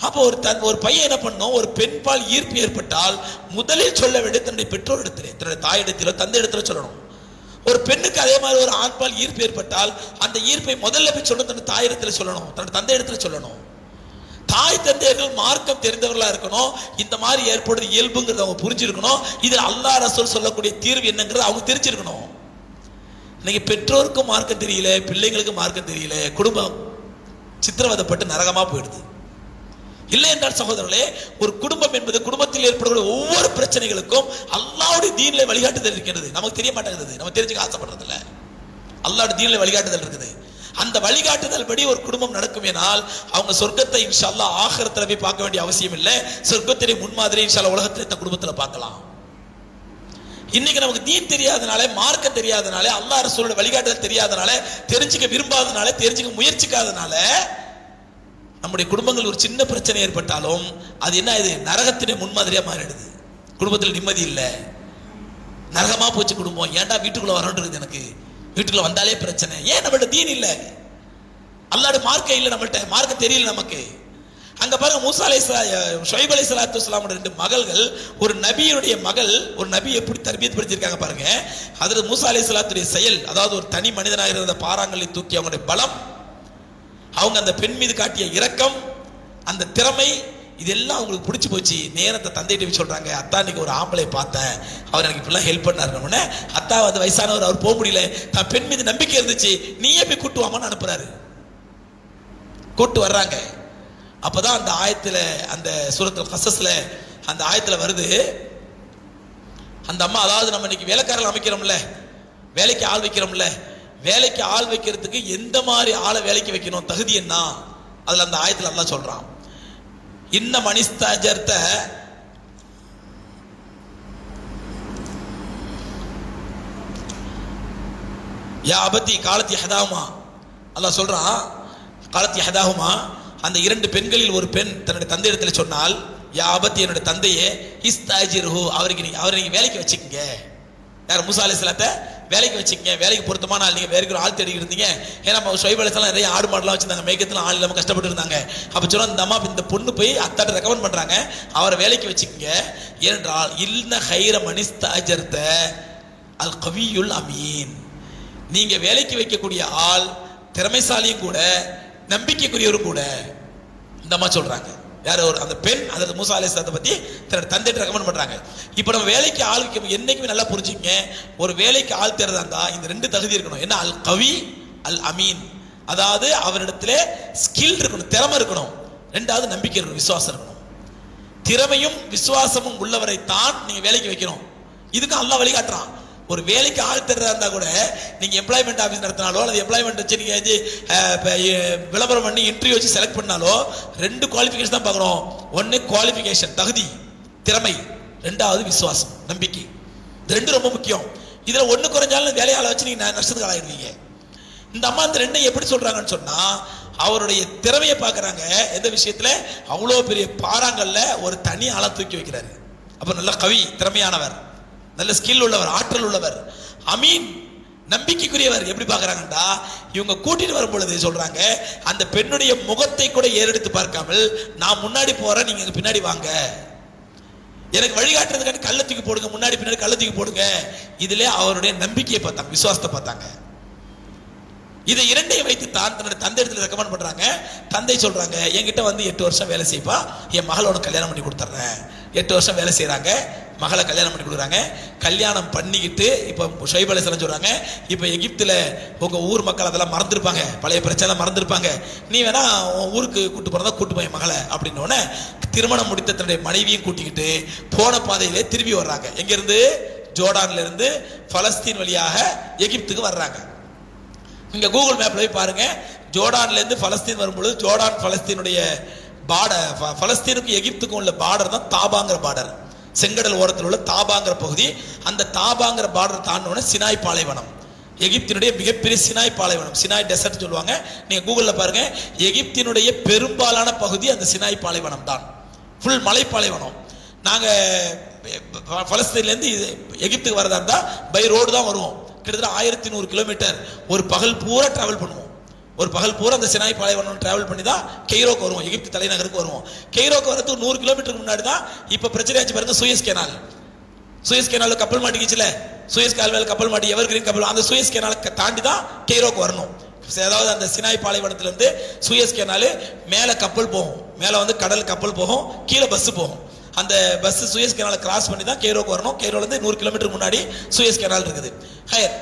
அப்போ ஒரு பையன் என்ன பண்ணும்? ஒரு பெண் பால் ஈர்ப்பு ஏற்பட்டால் முதலில் சொல்ல வேண்டிய தன்னுடைய பெற்றோர் இடத்திலே, தன்னுடைய தாய் இடத்திலோ தந்தை இடத்துல சொல்லணும். ஒரு பெண்ணுக்கு அதே மாதிரி ஒரு ஆண் பால் ஈர்ப்பு ஏற்பட்டால் அந்த ஈர்ப்பை முதல்ல போய் சொல்லணும், தன்னுடைய தாய் இடத்துல சொல்லணும், தன்னுடைய தந்தை இடத்துல சொல்லணும். தாய் தந்தையர்கள் மார்க்கம் தெரிந்தவர்களா இருக்கணும். இந்த மாதிரி ஏற்படுறது இயல்புங்கிறத அவங்க புரிஞ்சிருக்கணும். இது அல்லாஹ் ரசூல் சொல்லக்கூடிய தீர்வு என்னங்கிறது அவங்க தெரிஞ்சிருக்கணும். இன்னைக்கு பெற்றோருக்கும் மார்க்கம் தெரியல, பிள்ளைங்களுக்கு மார்க்கம் தெரியல, குடும்பம் சித்திரவதைப்பட்டு நரகமா போயிடுது. இல்லை என்றால் சகோதரர்களே, ஒரு குடும்பம் என்பது குடும்பத்தில் ஏற்படக்கூடிய ஒவ்வொரு பிரச்சனைகளுக்கும் அல்லாஹ்வுடைய தீனிலே வழிகாட்டுதல் இருக்கிறது. நமக்கு தெரிய மாட்டேங்குது, நம்ம தெரிஞ்சுக்க ஆசைப்படுறது இல்லை. அல்லாஹ்வுடைய தீனிலே வழிகாட்டுதல் இருக்குது. அந்த வழிகாட்டுதல் படி ஒரு குடும்பம் நடக்கும் என்றால் அவங்க சொர்க்கத்தை இன்ஷா அல்லாஹ் ஆகிரத்துல போய் பார்க்க வேண்டிய அவசியம் இல்லை. சொர்க்கத்திலே முன்மாதிரி இன்ஷா அல்லாஹ் உலகத்தில் இந்த குடும்பத்துல பார்க்கலாம். இன்னைக்கு நமக்கு தீன் தெரியாதனால, மார்க்கம் தெரியாதனால, அல்லாஹ் ரசூலோட வழிகாட்டுதல் தெரியாதனால, தெரிஞ்சுக்க விரும்பாதனால, தெரிஞ்சுக்க முயற்சிக்காதனால நம்முடைய குடும்பங்கள் ஒரு சின்ன பிரச்சனை ஏற்பட்டாலும் அது என்ன ஆகுது? நரகத்திலே முன்மாதிரியா மாறிடுது. குடும்பத்தில் நிம்மதி இல்லை, நரகமா போச்சு குடும்பம். ஏன்டா வீட்டுக்குள்ள வரணுன்றது, எனக்கு வீட்டுக்குள்ள வந்தாலே பிரச்சனை. ஏன்? நம்மள்ட்ட தீன் இல்லை, அல்லாஹ்வுடைய மார்க்கம் இல்லை, நம்மள்ட்ட மார்க்கம் தெரியல நமக்கு. அங்க பாருங்க, மூசா ஷுஐப் அலைஹிஸ்ஸலாத்து வஸ்ஸலாமோட 2 மகள்கள், ஒரு நபியுடைய மகள், ஒரு நபி எப்படி தர்பியத் படுத்திருக்காங்க பாருங்க. ஹஜ்ரத் மூசா அலைஹிஸ்ஸலாத்துடைய செயல், அதாவது ஒரு தனி மனிதனாக இருந்த பாறாங்கல்லை தூக்கி அவங்களுடைய பலம், அவங்க அந்த பெண் மீது காட்டிய இரக்கம், அந்த திறமை, இதெல்லாம் அவங்களுக்கு பிடிச்சி போச்சு. நேரத்தை தந்தைட்டு சொல்றாங்க, அத்தா இன்னைக்கு ஒரு ஆம்பளை பார்த்தேன், அவர் எனக்கு இப்படிலாம் ஹெல்ப் பண்ணாரு. அத்தா வந்து வயசானவர், அவர் போக முடியல, தான் பெண் மீது நம்பிக்கை இருந்துச்சு, நீயே போய் கூட்டு வாமான்னு அனுப்புறாரு. கூட்டு வர்றாங்க. அப்பதான் அந்த ஆயத்துல, அந்த சூரத்துல் கஸஸ்ல அந்த ஆயத்துல வருது, அந்த அம்மா, அதாவது நம்ம இன்னைக்கு வேலைக்காரர்கள் அமைக்கிறோம்ல, வேலைக்கு ஆள் வைக்கிறோம்ல, வேலைக்கு ஆள் வைக்கிறதுக்கு எந்த மாதிரி ஆளை வேலைக்கு வைக்கணும், தகுதி என்ன, அதுல அந்த ஆயத்துல அல்லாஹ் சொல்றான், இன்ன மனிஸ்தஜர்த யா அபதி காலத்தி ஹதாகுமா, அல்லாஹ் சொல்றான், காலத்தி ஹதாகுமா, அந்த 2 பெண்களில் ஒரு பெண் தன்னுடைய தந்தை இடத்துல சொன்னால், யா அபதி, என்னுடைய தந்தையே, இஸ்தாஜிர்ஹு, அவரை நீங்க வேலைக்கு வச்சுக்கங்க. யார்? மூசா அலைஹிஸ்ஸலாத்தை வேலைக்கு வச்சுக்கங்க, வேலைக்கு பொருத்தமான ஆள். நீங்க வேற ஆள் தேடி இருந்தீங்க. ஏன்னா ஷுஐப் அலைஹிஸ்ஸலாம் நிறைய ஆடு மாடெல்லாம் வச்சிருந்தாங்க, மேய்க்கிறதுல ஆள் இல்லாம கஷ்டப்பட்டு இருந்தாங்க. அப்ப சொன்னா இந்த அம்மா, இந்த பொண்ணு போய் அத்தாட்ட ரெக்கமெண்ட் பண்றாங்க, அவரை வேலைக்கு வச்சுக்கங்க. ஏனென்றால் இல்ல ஹைர மனிஸ்தஜர்த அல் கவியுல் அமீன், நீங்க வேலைக்கு வைக்கக்கூடிய ஆள் திறமைசாலியும் கூட, நம்பிக்கைக்குரியவரும் கூட. இந்த அம்மா சொல்றாங்க, யார்? அந்த பெண், அதாவது மூசா அலைஹிஸ்ஸலாத்தை பத்தி தன்னோட தந்தைட்டு ரெக்கமெண்ட் பண்றாங்க. இப்போ நம்ம வேலைக்கு ஆள் வைக்க என்னைக்குமே நல்லா புரிஞ்சுக்கங்க, ஒரு வேலைக்கு ஆள் தேர்தா இருந்தா இந்த 2 தகுதி இருக்கணும். என்ன? அல் கவி, அல் அமீன். அதாவது அவரிடத்துல ஸ்கில் இருக்கணும், திறமை இருக்கணும். 2வது நம்பிக்கை இருக்கணும், விசுவாசம் இருக்கணும். திறமையும் விசுவாசமும் உள்ளவரை தான் நீங்க வேலைக்கு வைக்கணும். இதுக்கு அல்லாஹ் வழிகாட்டுறான். ஒரு வேலைக்கு ஆள் தேர்தா இருந்தா கூட நீங்க எம்ப்ளாய்மெண்ட் ஆஃபீஸ் நடத்தினாலோ, அல்லது எம்ப்ளாய்மெண்ட் வச்சு நீங்க விளம்பரம் பண்ணி இன்டர்வியூ வச்சு செலக்ட் பண்ணாலோ 2 குவாலிஃபிகேஷன் தான் பார்க்கணும். 1 குவாலிஃபிகேஷன், தகுதி, திறமை. 2வது விசுவாசம், நம்பிக்கை. இந்த 2 ரொம்ப முக்கியம். இதுல 1 குறைஞ்சாலும் வேலையாளை வச்சு நீங்க நஷ்டத்துக்கு ஆளாயிடுவீங்க. இந்த அம்மா இந்த 2 எப்படி சொல்றாங்கன்னு சொன்னா, அவருடைய திறமையை பார்க்கறாங்க. எந்த விஷயத்துல? அவ்வளோ பெரிய பாறாங்கல்ல ஒரு தனி ஆளை தூக்கி வைக்கிறாரு. அப்ப நல்ல கவி, திறமையானவர், நல்ல ஸ்கில் உள்ளவர், ஆற்றல் உள்ளவர். அமீன், நம்பிக்கைக்குரியவர். எப்படி பார்க்கறாங்கடா, இவங்க கூட்டிட்டு வரும் பொழுது சொல்றாங்க, அந்த பெண்ணுடைய முகத்தை கூட ஏறெடுத்து பார்க்காமல், நான் முன்னாடி போறேன், நீங்க பின்னாடி வாங்க, எனக்கு வழிகாட்டுறதுக்கான கல்லை தூக்கி போடுங்க, முன்னாடி பின்னாடி கல்லை தூக்கி போடுங்க. இதுல அவருடைய நம்பிக்கையை பார்த்தாங்க, விசுவாசத்தை பார்த்தாங்க. இதை 2ஐயும் வைத்து தான் தன்னுடைய தந்தை இடத்துல ரெக்கமெண்ட் பண்றாங்க. தந்தை சொல்றாங்க, என்கிட்ட வந்து 8 வருஷம் வேலை செய்ப்பா, என் மகளோட கல்யாணம் பண்ணி கொடுத்துறேன். 8 வருஷம் வேலை செய்யறாங்க, மகளை கல்யாணம் பண்ணி கொடுக்குறாங்க. கல்யாணம் பண்ணிக்கிட்டு இப்போ ஷுஐப் அலைஹிஸ்ஸலாம் சொல்றாங்க, இப்போ எகிப்துல உங்க ஊர் மக்கள் அதெல்லாம் மறந்துருப்பாங்க, பழைய பிரச்சனை மறந்துருப்பாங்க, நீ வேணா உன் ஊருக்கு கூட்டு போறதா கூட்டு போய் மகளை அப்படின்னோடனே திருமணம் முடித்த தன்னுடைய மனைவியும் கூட்டிக்கிட்டு போன பாதையிலே திரும்பி வர்றாங்க. எங்க இருந்து? ஜோர்டான்ல இருந்து பலஸ்தீன் வழியாக எகிப்துக்கு வர்றாங்க. நீங்க கூகுள் மேப்ல போய் பாருங்க, ஜோர்டான்ல இருந்து பலஸ்தீன் வரும்பொழுது ஜோர்டான் பலஸ்தீனுடைய பார்டர், பலஸ்தீனுக்கு எகிப்துக்கும் உள்ள பார்டர் தான் தாபாங்கிற பார்டர், செங்கடல் ஓரத்தில் உள்ள தாபாங்கிற பகுதி. அந்த தாபாங்கிற பார்டர் தாண்டின சினாய் பாலைவனம், எகிப்தினுடைய மிகப்பெரிய சினாய் பாலைவனம், சினாய் டெசர்ட் சொல்லுவாங்க. நீங்க கூகுள்ல பாருங்க, எகிப்தினுடைய பெரும்பாலான பகுதி அந்த சினாய் பாலைவனம் தான், ஃபுல் மலை பாலைவனம். நாங்க பலஸ்தீன்ல இருந்து எகிப்துக்கு வரதா இருந்தா பை ரோடு தான் வருவோம். கிட்டத்தட்ட 1100 கிலோமீட்டர் ஒரு பகல் பூரா டிராவல் பண்ணுவோம். ஒரு பகல் பூரா அந்த சினாய் பாலைவனம் டிராவல் பண்ணி தான் கெய்ரோக்கு வருவோம், எகிப்து தலைநகருக்கு வருவோம். கெய்ரோக்கு வரதுக்கு 100 கிலோமீட்டருக்கு முன்னாடி தான் இப்ப பிரச்சனையாச்சு பாருங்க, சுயஸ் கேனால். சுயஸ் கேனால கப்பல் மாட்டிக்கிச்சுல, சுயஸ் கால்வாயில் கப்பல் மாட்டி எவர் கிரீன் கப்பல், அந்த சுயஸ் கேனால தாண்டி தான் கெய்ரோக்கு வரணும். அதாவது அந்த சினாய் பாலைவனத்துல இருந்து சுயஸ் கேனாலு மேல கப்பல் போகும், மேல வந்து கடல் கப்பல் போகும், கீழே பஸ் போகும். அந்த பஸ் சுயஸ் கேனால கிராஸ் பண்ணி தான் கெய்ரோக்கு வரணும். கெய்ரோல இருந்து 100 கிலோமீட்டர் முன்னாடி சுயஸ் கேனால் இருக்குது. ஹயர்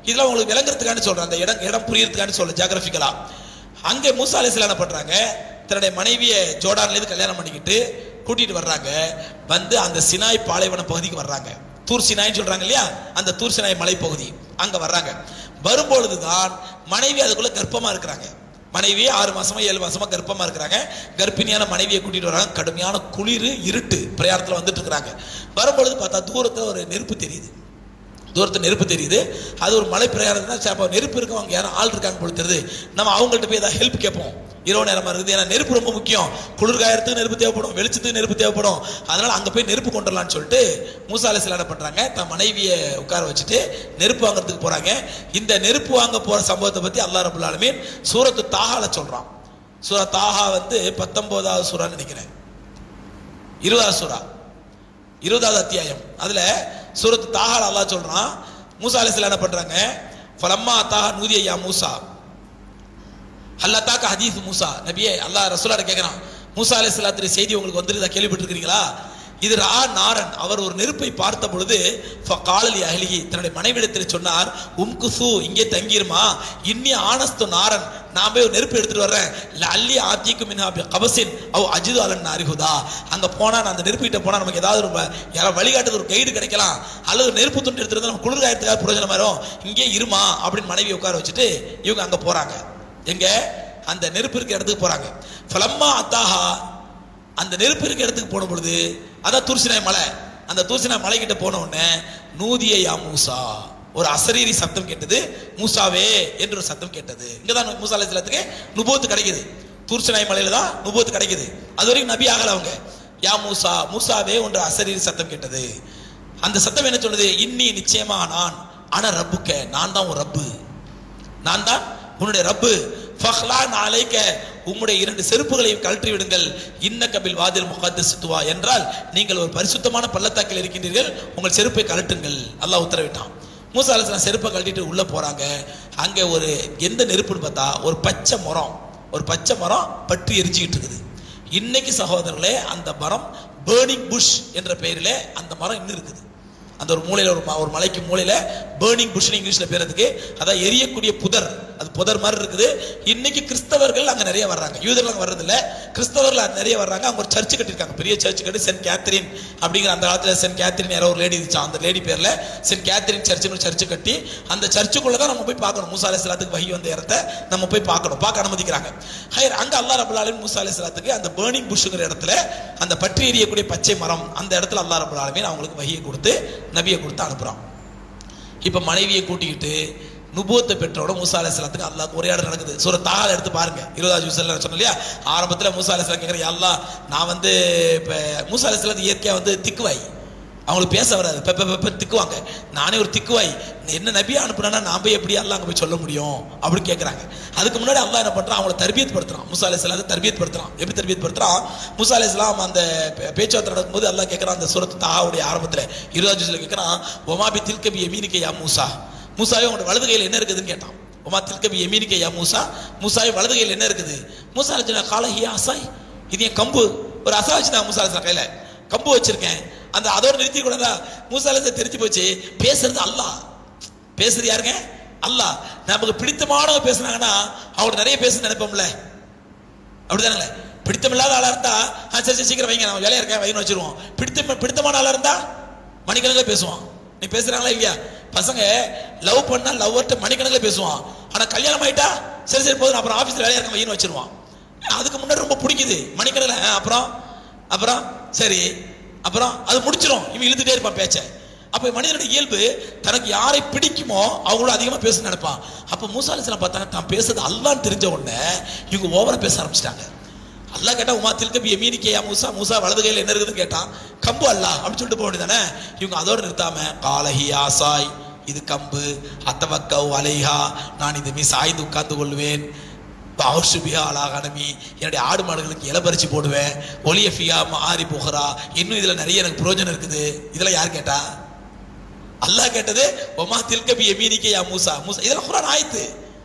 இதெல்லாம் உங்களுக்கு விளங்குறதுக்கான சொல்றேன், அந்த இடம் புரியறதுக்கான சொல்ல ஜியோகிராபிக்கலா. அங்கே மூசா அலைஹிஸ்ஸலாம் என்ன பண்றாங்க, தன்னுடைய மனைவியை ஜோர்டான்ல இருந்து கல்யாணம் பண்ணிக்கிட்டு கூட்டிட்டு வர்றாங்க. வந்து அந்த சினாய் பாலைவன பகுதிக்கு வர்றாங்க, தூர் சினாய்னு சொல்றாங்க இல்லையா, அந்த தூர் சினாய் மலைப்பகுதி அங்க வர்றாங்க. வரும்பொழுதுதான் மனைவி அதுக்குள்ள கர்ப்பமா இருக்கிறாங்க. மனைவி 6 மாசமா 7 மாசமா கர்ப்பமா இருக்கிறாங்க. கர்ப்பிணியான மனைவியை கூட்டிட்டு வராங்க. கடுமையான குளிர், இருட்டு பிரயாணத்துல வந்துட்டு இருக்கிறாங்க. வரும்பொழுது பார்த்தா தூரத்துல ஒரு நெருப்பு தெரியுது, தூரத்தில் நெருப்பு தெரியுது. அது ஒரு மலை பிரயாணம் தான், நெருப்பு இருக்கும், அங்கே யாரும் ஆள் இருக்காங்க போல தெரியுது. நம்ம அவங்கள்ட்ட போய் ஏதாவது ஹெல்ப் கேட்போம், இரவு நேரமா இருக்குது, ஏன்னா நெருப்பு ரொம்ப முக்கியம், குளிர்காயத்துக்கு நெருப்பு தேவைப்படும், வெளிச்சத்துக்கு நெருப்பு தேவைப்படும். அதனால அங்கே போய் நெருப்பு கொண்டு வரலான்னு சொல்லிட்டு மூசா அலைஹிஸ்ஸலாம் என்ன பண்றாங்க, தன் மனைவியை உட்கார வச்சுட்டு நெருப்பு வாங்குறதுக்கு போறாங்க. இந்த நெருப்பு வாங்க போற சம்பவத்தை பத்தி அல்லாஹ் ரப்பல் ஆலமீன் சூரத்து தாஹால சொல்றான். சூரா தாஹா வந்து 19வது சூரான்னு நினைக்கிறேன், 20வது சூரா, 20வது அத்தியாயம். அதுல சூரத்து தாஹால அல்லாஹ் சொல்றான், மூசா அலைஹிஸ்ஸலாம் என்ன பண்றாங்க, ஃபலம்மா தாஹா நூதிய யா மூசா அல்லா தாக்க ஹதீஸ் மூசா. நபியே அல்லாஹ் ரசூலாட்ட கேட்கிறான், மூசா அலைஹிஸ்ஸலாத்துடைய செய்தி உங்களுக்கு வந்துருதா, கேள்விப்பட்டிருக்கிறீங்களா? இது ரா நாரன், அவர் ஒரு நெருப்பை பார்த்த பொழுது ஃபகாலலி அஹ்லிஹி, தன்னுடைய மனைவிடத்தில் சொன்னார், உம்குசு, இங்கே தங்கிருமா, இன்னி ஆனஸ்து நாரன், நான் போய் ஒரு நெருப்பு எடுத்துட்டு வர்றேன், லல்லி ஆத்திக்கு மின்ஹா பிகபஸின் அவ் அஜிது அலன் நாரிஹுதா, அங்க போனா நான் அந்த நெருப்பு கிட்ட போனா நமக்கு ஏதாவது யாராவது வழிகாட்டுறது ஒரு கைடு கிடைக்கலாம், அல்லது நெருப்பு துண்டு எடுத்துட்டு நம்ம குளிர்காயத்துக்காக பிரயோஜனம் வரும், இங்கே இருமா அப்படின்னு மனைவி உட்கார வச்சுட்டு இவங்க அங்க போறாங்க. எங்க அந்த நெருப்பு இருக்க இடத்துக்கு போறாங்க. ஃபலம்மா அத்தாஹா, அந்த நெருப்பு இருக்க இடத்துக்கு போன பொழுது, அதான் தூர்சினாய் மலை, அந்த தூர்சினாய் மலை கிட்ட போன உடனே நூதிய யா மூசா, ஒரு அசரீரி சத்தம் கேட்டது, மூசாவே என்று ஒரு சத்தம் கேட்டது. இங்கதான் மூசா அலைஹிஸ்ஸலாத்துக்கு நுபுவத் கிடைக்குது, தூர்சினாய் மலையில தான் நுபுவத் கிடைக்குது. அது வரைக்கும் நபி ஆகல அவங்க. யா மூசா, மூசாவே என்ற அசரீரி சத்தம் கேட்டது. அந்த சத்தம் என்ன சொல்லுது, இன்னி நிச்சயமா நான், ஆனா ரப்புக்க, நான் தான் ஒரு ரப்பு, நான் தான் உன்னுடைய ரப்பு, ஃபஹ்லான் அலைக்க, உம்முடைய 2 செருப்புகளையும் கழற்றி விடுங்கள், இன்னக பில் வாதில் முகத்தஸ் துவா, என்றால் நீங்கள் ஒரு பரிசுத்தமான பள்ளத்தாக்கில் இருக்கின்றீர்கள், உங்கள் செருப்பை கழட்டுங்கள் அல்லாஹ் உத்தரவிட்டான். மூசா அலைஹிஸ்ஸலாம் செருப்பை கழட்டிட்டு உள்ள போறாங்க. அங்கே ஒரு எந்த நெருப்புன்னு பார்த்தா ஒரு பச்சை மரம், ஒரு பச்சை மரம் பற்றி எரிஞ்சுக்கிட்டு இருக்குது. இன்னைக்கு சகோதரர்களே அந்த மரம் பேர்னிங் புஷ் என்ற பெயரிலே அந்த மரம் இன்னும் இருக்குது. அந்த ஒரு மூலையில ஒரு மலைக்கு மூலையில பேர்னிங் புஷ் இங்கிலீஷ்ல பேர் அதுக்கு, அதான் எரியக்கூடிய புதர், அது புதர் மாதிரி இருக்குது. இன்னைக்கு கிறிஸ்தவர்கள் அங்க நிறைய வர்றாங்க, யூதர்கள் அங்க வர்றது இல்ல, கிறிஸ்தவர்கள் அங்க நிறைய வர்றாங்க. அவங்க ஒரு சர்ச் கட்டிருக்காங்க, பெரிய சர்ச் கட்டி சென்ட் கேத்தரின் அப்படிங்கிற, அந்த காலத்துல சென்ட் கேத்தரின் யாரோ ஒரு லேடி இருந்துச்சு, அந்த லேடி பேர்ல சென்ட் கேத்தரின் சர்ச்சுன்னு சர்ச் கட்டி, அந்த சர்ச்சுக்குள்ளதான் நம்ம போய் பார்க்கணும். மூசா அலைஹிஸ்ஸலாத்துக்கு வஹி வந்த இடத்த நம்ம போய் பார்க்கணும், பார்க்க அனுமதிக்கிறாங்க. ஹைர் அங்க அல்லாஹ் ரப்பல் ஆலமீன் மூசா அலைஹிஸ்ஸலாத்துக்கு அந்த பேர்னிங் புஷ்ங்கிற இடத்துல, அந்த பற்றி எரியக்கூடிய பச்சை மரம், அந்த இடத்துல அல்லாஹ் ரப்பல் ஆலமீன் அவங்களுக்கு வஹியை கொடுத்து நபியை கொடுத்து அனுப்புறான். இப்ப மனைவியை கூட்டிக்கிட்டு நுபுவத்தை பெற்றோட மூசா அலைஹிஸ்ஸலாத்துக்கு அல்லாஹ் உரையாடல் நடக்குது. சூரா தாஹா எடுத்து பாருங்க, 20வது ஜுஸ்ல சொன்னேன் இல்லையா, ஆரம்பத்துல மூசா அலைஹிஸ்ஸலாம் கேக்குற, யா அல்லாஹ் நான் வந்து இப்ப மூசா அலைஹிஸ்ஸலாம் இயற்கையா வந்து திக்குவாய், அவங்களுக்கு பேச வராது, திக்குவாங்க, நானே ஒரு திக்குவாய், என்ன நபியா அனுப்புனா நான் போய் எப்படி அல்லாஹ் அங்க போய் சொல்ல முடியும் அப்படின்னு கேட்கறாங்க. அதுக்கு முன்னாடி அல்லாஹ் என்ன பண்றான், அவங்களை தர்பியத் படுத்துறான். மூசா அலைஹிஸ்ஸலாத்தை தர்பியத் படுத்துறான். எப்படி தர்பியத் படுத்துறான், மூசா அலைஹிஸ்ஸலாம் அந்த பேச்சுவார்த்தை நடக்கும்போது அல்லாஹ் கேட்கறான், அந்த சூரத்து தாஹாவுடைய ஆரம்பத்துல 20வது ஜுஸ்ல கேட்கறான், ஒமா பி தில்க பி யமீனிக யா மூசா, மூசாவே உங்களோட வலது கையில் என்ன இருக்குதுன்னு கேட்டான். ஒமா தில்க பி யமீனிக யா மூசா, மூசாவே வலது கையில் என்ன இருக்குது? மூசா அலைஹிஸ்ஸலாம் கால ஹியா அஸாய், இது என் கம்பு, ஒரு அஸா வச்சுட்டாங்க மூசா அலைஹிஸ்ஸலாம் கையில, கம்பு வச்சிருக்கேன், அந்த அதோட நிறுத்தி கூட மூசா அலைஹிஸ்ஸலாம் தெரிஞ்சு போச்சு, பேசுறது அல்லாஹ், பேசுறது யாருங்க? அல்லாஹ். நமக்கு பிடித்தமானவங்க பேசுனாங்கன்னா அவங்க நிறைய பேச நினைப்போம்ல, அப்படிதானே? பிடித்தமில்லாத ஆளா இருந்தா சரி சீக்கிரம் வைங்க, நம்ம வேலையா இருக்கேன் வைன்னு வச்சிருவோம். பிடித்தமான ஆளா இருந்தா மணிக்கணக்கில் பேசுவான், நீ பேசுறாங்களா இல்லையா? பசங்க லவ் பண்ணா லவ்வர்ட்ட மணிக்கணக்கில் பேசுவான். ஆனா கல்யாணம் ஆயிட்டா சரி சரி போதும், அப்புறம் ஆபீஸ்ல வேலையா இருக்க மையன்னு வச்சிருவான். அதுக்கு முன்னாடி ரொம்ப பிடிக்குது மணிக்கணக்கில், அப்புறம் அப்புறம் சரி அப்புறம் அது முடிச்சிடும், இவன் இழுத்துட்டே இருப்பான் பேச்ச. அப்ப மனிதனுடைய இயல்பு தனக்கு யாரை பிடிக்குமோ அவங்களோட அதிகமா பேச நினைப்பான். அப்ப மூசா அலைஹிஸ்ஸலாம் பார்த்தாங்க, தான் பேசுறது அல்லாஹ்னு தெரிஞ்ச உடனே இவங்க ஓவரா பேச ஆரம்பிச்சிட்டாங்க. அல்லாஹ் கேட்டா உமா தில்க பி யமீனிக யா மூசா, மூசா வலது கையில் என்ன இருக்குதுன்னு கேட்டான். கம்பு அல்லாஹ் அப்படின்னு சொல்லிட்டு போக வேண்டியதானே. இவங்க அதோட நிறுத்தாம காலஹி ஆசாய், இது கம்பு, அத்தவக்கவ் அலைஹா, நான் இது மீ சாய்ந்து உட்கார்ந்து கொள்வேன், பாஷுபியா அலாகனமி, என்னுடைய ஆடு மாடுகளுக்கு இலை பறிச்சு போடுவேன், ஒலியஃபியா மாறி போகிறா, இன்னும் இதுல நிறைய எனக்கு பிரயோஜனம் இருக்குது. இதெல்லாம் யார் கேட்டா? அல்லாஹ் கேட்டது ஒமா தில்க பி யமீனிக யா மூசா. மூசா இதெல்லாம் குர்ஆன் ஆயத்து,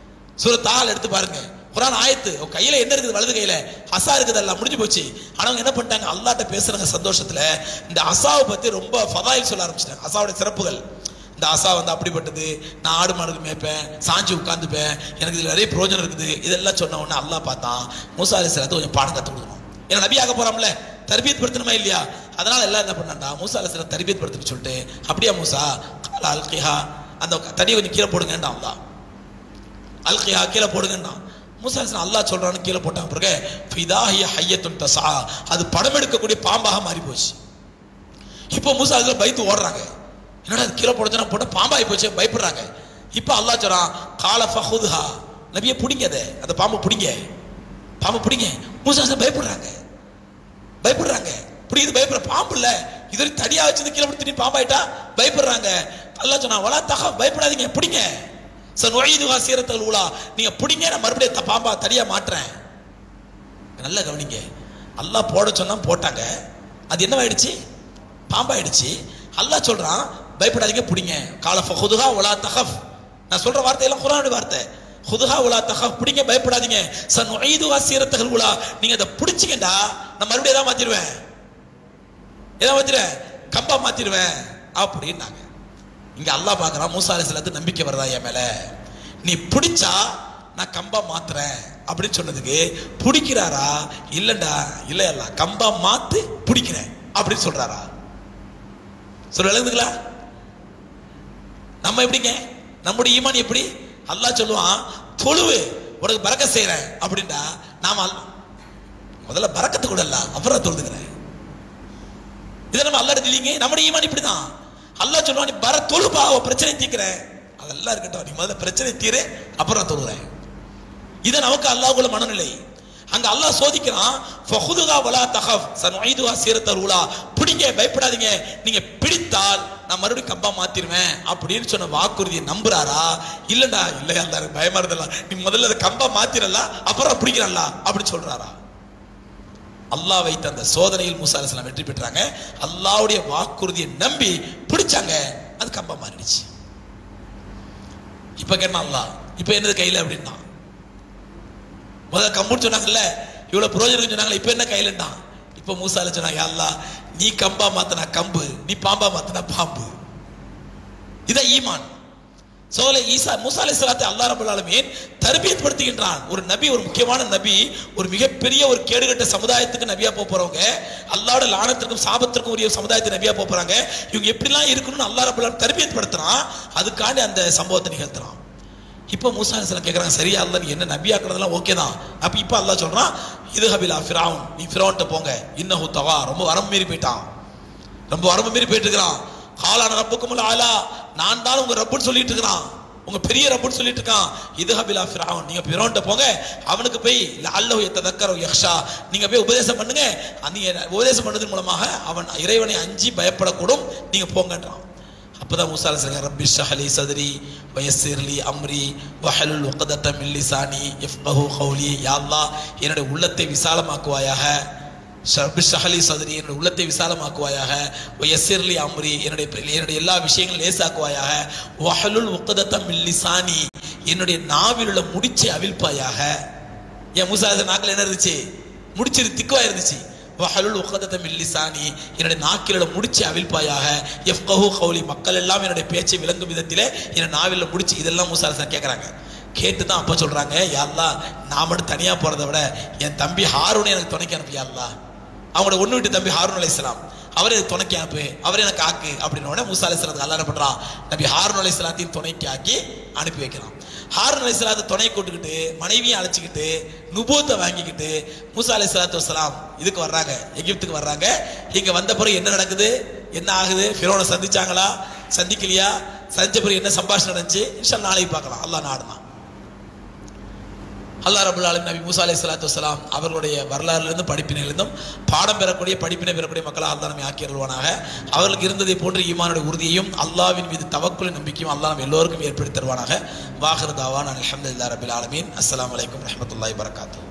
சூரத் தாஹ் எடுத்து பாருங்க, குர்ஆன் ஆயத்து. கையில என்ன இருக்குது? வலது கையில அசா இருக்குது, எல்லாம் முடிஞ்சு போச்சு. ஆனா அவங்க என்ன பண்ணிட்டாங்க, அல்லாஹ்ட்ட பேசுறாங்க சந்தோஷத்துல, இந்த அசாவை பத்தி ரொம்ப ஃபதாயில் சொல்ல ஆரம்பிச்சிட்டாங்க, அசாவுடைய சிறப்புகள். இந்த அசா வந்து அப்படிப்பட்டது, நான் ஆடு மாடுக்கு மேய்ப்பேன், சாஞ்சி உட்காந்துப்பேன், எனக்கு இதுல நிறைய பிரயோஜனம் இருக்குது. இதெல்லாம் சொன்ன உடனே அல்லாஹ் பார்த்தான், மூசா அலைஹிஸ்ஸலாத்துக்கு கொஞ்சம் பாடம் கற்றுக் கொடுக்கணும். ஏன்னா நபியாக போறாம்ல, தர்பியத் படுத்தணுமா இல்லையா? அதனால எல்லாம் என்ன பண்ணாண்டா, மூசா அலைஹிஸ்ஸலாம் தர்பியத் படுத்துன்னு சொல்லிட்டு, அப்படியா மூசா கால அல்கிஹா, அந்த தடியை கொஞ்சம் கீழே போடுங்கண்டா. அல்லாஹ் அல்கிஹா கீழே போடுங்கண்டா. மூசா அலைஹிஸ்ஸலாம் அல்லாஹ் சொல்றான்னு கீழே போட்டாங்க. பிறகு ஃபிதாஹிய ஹய்யத்துன் தஸா, அது படம் எடுக்கக்கூடிய பாம்பாக மாறி போச்சு. இப்போ மூசா அலைஹிஸ்ஸலாம் பயந்து ஓடுறாங்க, என்னடா அது கீழே போடுச்சுன்னா போட்ட பாம்பாகி போச்சு, பயப்படுறாங்க. இப்போ அல்லாஹ் சொல்றான் கால ஃபஹுத்ஹா, நபியை பிடிங்க, அந்த பாம்பை பிடிங்க, பாம்பை பிடிங்க. மூசா அலைஹிஸ்ஸலாம் பயப்படுறாங்க, பயப்படுறாங்க, பிடிக்குது, பயப்படுற பாம்பு இல்ல, இது தடியா வச்சு கீழே பிடிச்சி பாம்பாயிட்டா பயப்படுறாங்க. அல்லாஹ் சொன்னா வலா தஹப், பயப்படாதீங்க, பிடிங்க, சனுஈதுஹா சீரத்தல் ஊலா, நீங்க பிடிங்க, நான் மறுபடியும் பாம்பா தடியா மாட்டுறேன். நல்லா கவனிங்க, அல்லாஹ் போட சொன்னா போட்டாங்க, அது என்னவாயிடுச்சு? பாம்பாயிடுச்சு. அல்லாஹ் சொல்றான் பயப்படாதீங்க, பிடிங்க. கால ஃபஹுதுஹா வலா தஹப், நான் சொல்ற வார்த்தை எல்லாம் குர்ஆனுடைய வார்த்தை. ஹுதுஹா வலா தஹப், பிடிங்க, பயப்படாதீங்க. சனுஈதுஹா சீரத்தல் ஊலா, நீங்க அதை பிடிச்சிங்கடா, நான் மறுபடியும் எதாவது மாத்திடுவேன், எதாவது மாத்திடுவேன், கம்பா மாத்திடுவேன் அப்படின்னாங்க. இங்க அல்லாஹ் பார்க்கறான், மூசா அலைஹிஸ்ஸலாத்துக்கு நம்பிக்கை வருதா என் மேல, நீ பிடிச்சா நான் கம்பா மாத்துறேன் அப்படின்னு சொன்னதுக்கு பிடிக்கிறாரா? இல்லண்டா, இல்ல அல்லாஹ் கம்பா மாத்து பிடிக்கிறேன் அப்படின்னு சொல்றாரா? சொல்ல எழுதுங்களா? நம்ம எப்படிங்க, நம்முடைய ஈமான் எப்படி? அல்லாஹ் சொல்லுவான் தொழுவு உனக்கு பரக்கத் செய்றேன் அப்படின்டா, நாம முதல்ல பரக்கத்து கூட இல்ல, அப்புறம் தொழுதுக்கிறேன். இதை நம்ம அல்லாஹ் இல்லைங்க, நம்முடைய ஈமான் இப்படிதான். அல்லாஹ் சொல்லுவான் நீ பர தொழுபா, பிரச்சனை தீர்க்கிறேன், அதெல்லாம் இருக்கட்டும், நீ முதல்ல பிரச்சனை தீரு, அப்புறம் தொழுகிறேன். இதை நமக்கு அல்லாஹ்வுக்குள்ள மனநிலை. அங்க அல்லாஹ் சோதிக்கிறான், ஃபஹுதுஹா வலா தஹப் சனுஈதுஹா சீரத்தல் ஊலா, பிடிங்க, பயப்படாதீங்க, நீங்க பிடித்தால் நான் மறுபடியும் கம்பா மாத்திருவேன் அப்படின்னு சொன்ன வாக்குறுதியை நம்புறாரா? இல்லடா, இல்லையா, அல்லாஹ் பயமா இருந்தல, நீ முதல்ல அதை கம்பா மாத்திரல, அப்புறம் பிடிக்கிறல்ல அப்படி சொல்றாரா? அல்லாஹ் வைத்த அந்த சோதனையில் மூசா அலைஹிஸ்ஸலாம் வெற்றி பெற்றாங்க. அல்லாஹ்வுடைய வாக்குறுதியை நம்பி பிடிச்சாங்க, அது கம்பா மாறிடுச்சு. இப்ப கேட்டா அல்லாஹ், இப்ப என்னது கையில அப்படின்னா, முதல்ல கம்புன்னு சொன்னாங்கல்ல, இவ்வளவு பிரயோஜனம் சொன்னாங்களே, இப்ப என்ன கையிலன்னா, இப்ப மூசா அலைஹிஸ்ஸலாம் சொன்னாங்க, யா அல்லாஹ் நீ கம்பா மாத்தினா கம்பு, நீ பாம்பா மாத்தினா பாம்பு. இதான் ஈமான். சோலை ஈசா மூசா அலைஹிஸ்ஸலாத்தை அல்லாஹ் ரப்பல் ஆலமீன் தர்பியத் படுத்துகின்றான். ஒரு நபி, ஒரு முக்கியமான நபி, ஒரு மிகப்பெரிய ஒரு கேடுகட்ட சமுதாயத்துக்கு நபியா போறவங்க, அல்லாஹ்வோட லானத்திற்கும் சாபத்திற்கும் உரிய சமுதாயத்துக்கு நபியா போறாங்க. இவங்க எப்படிலாம் இருக்கணும்னு அல்லாஹ் ரப்பல் ஆலமீன் தர்பியத் படுத்துறான். அதுக்காண்டி அந்த சம்பவத்தை நிகழ்த்துறான். இப்போ மூசா அலைஹிஸ்ஸலாம் கேட்குறாங்க, சரியா அல்லாஹ் நீ என்ன நபி ஆக்குறதெல்லாம் ஓகே தான். அப்போ இப்போ அல்லாஹ் சொல்றான், இது ஹபிலா ஃபிரௌன், நீ ஃபிரௌன்ட்ட போங்க, இன்னஹு தகா, ரொம்ப வரம்பு மீறி போயிட்டான், ரொம்ப வரம்பு மீறி போயிட்டு இருக்கிறான். காலான ரப்புக்குமுல் ஆலா, நான் தான் உங்க ரப்புன்னு சொல்லிட்டு இருக்கிறான், உங்க பெரிய ரப்புன்னு சொல்லிட்டு இருக்கான். இது ஹபிலா ஃபிரௌன், நீங்க ஃபிரௌன்ட்ட போங்க, அவனுக்கு போய் லஅல்லஹு யததக்கரு யக்ஷா, நீங்க போய் உபதேசம் பண்ணுங்க, நீங்க உபதேசம் பண்ணதன் மூலமாக அவன் இறைவனை அஞ்சி பயப்படக்கூடும், நீங்க போங்கன்றான். அப்பதான் மூசா அலைஹிஸ்ஸலாம் ரப்பி ஷ்ரஹ் லி சத்ரி வ யஸ்ஸிர் லி அம்ரி வஹலுல் உக்தத மின் லிசானி யஃப்கஹு கௌலி, யா அல்லாஹ் என்னுடைய உள்ளத்தை விசாலமாக்குவாயாக, ரப்பி ஷ்ரஹ் லி சத்ரி என்னுடைய உள்ளத்தை விசாலமாக்குவாயாக, வ யஸ்ஸிர் லி அம்ரி என்னுடைய எல்லா விஷயங்களும் லேசாக்குவாயாக, வஹலுல் உக்தத மின் லிசானி என்னுடைய நாவில் உள்ள முடிச்சை அவிழ்ப்பாயாக. ஏன் மூசா அலைஹிஸ்ஸலாம் நாக்கில் என்ன இருந்துச்சு? முடிச்சு திக்குவா இருந்துச்சு. வஹலுல் உக்தத மின் லிசானி என்னுடைய நாக்கில முடிச்சு அவிழ்ப்பாயாக, யஃப்கஹு கௌலி மக்கள் எல்லாம் என்னுடைய பேச்சை விளங்கும் விதத்திலே என்னுடைய நாவில முடிச்சு. இதெல்லாம் மூசா அலைஹிஸ்ஸலாம் கேட்கறாங்க. கேட்டு தான் அப்ப சொல்றாங்க, யா அல்லாஹ் நான் மட்டும் தனியா போறதை விட என் தம்பி ஹாரூனை எனக்கு துணைக்கு அனுப்பி யா அல்லாஹ். அவங்களோட ஒண்ணு விட்டு தம்பி ஹாரூன் அலைஹிஸ்ஸலாம், அவரே துணைக்கு அனுப்பு, அவரே எனக்கு ஆக்கு அப்படின்னு உடனே மூசா அலைஹிஸ்ஸலாத்துக்கு அல்லாஹ் என்ன பண்றான், நபி ஹாரூன் அலைஹிஸ்ஸலாத்தையும் துணைக்கு ஆக்கி அனுப்பி வைக்கிறான். ஹாரூன் அலைஹிஸ்ஸலாத்தை துணை கூட்டுக்கிட்டு மனைவியை அழைச்சிக்கிட்டு நுபுவத்தை வாங்கிக்கிட்டு மூசா அலைஹிஸ்ஸலாத்து வஸ்ஸலாம் இதுக்கு வர்றாங்க, எகிப்துக்கு வர்றாங்க. இங்க வந்த பிறகு என்ன நடக்குது, என்ன ஆகுது, ஃபிரௌனை சந்திச்சாங்களா சந்திக்கலையா, சந்திச்ச பிறகு என்ன சம்பாஷணை நடந்துச்சு, இன்ஷா அல்லாஹ் நாளைக்கு பார்க்கலாம். அல்லாஹ் நாடுனா அல்லாஹ் ரப்பல் ஆலமீன் நபி மூசா அலைஹிஸ்ஸலாத்து வஸ்ஸலாம் அவர்களுடைய வரலாறுலேருந்து படிப்பினையிலிருந்தும் பாடம் பெறக்கூடிய படிப்பினை பெறக்கூடிய மக்களாக அல்லாஹ் நம்மை ஆக்கி அருள்வானாக. அவர்களுக்கு இருந்ததை போன்று ஈமானுடைய உறுதியையும் அல்லாஹ்வின் மீது தவக்குலின் நம்பிக்கையும் அல்லாஹ் நம்ம எல்லோருக்கும் ஏற்படுத்தி தருவானாக. வாஹிரு தாவானா அல்ஹம்துலில்லாஹி ரப்பில் ஆலமீன். அஸ்ஸலாமு அலைக்கும் வரஹ்மத்துல்லாஹி வபரகாத்துஹு.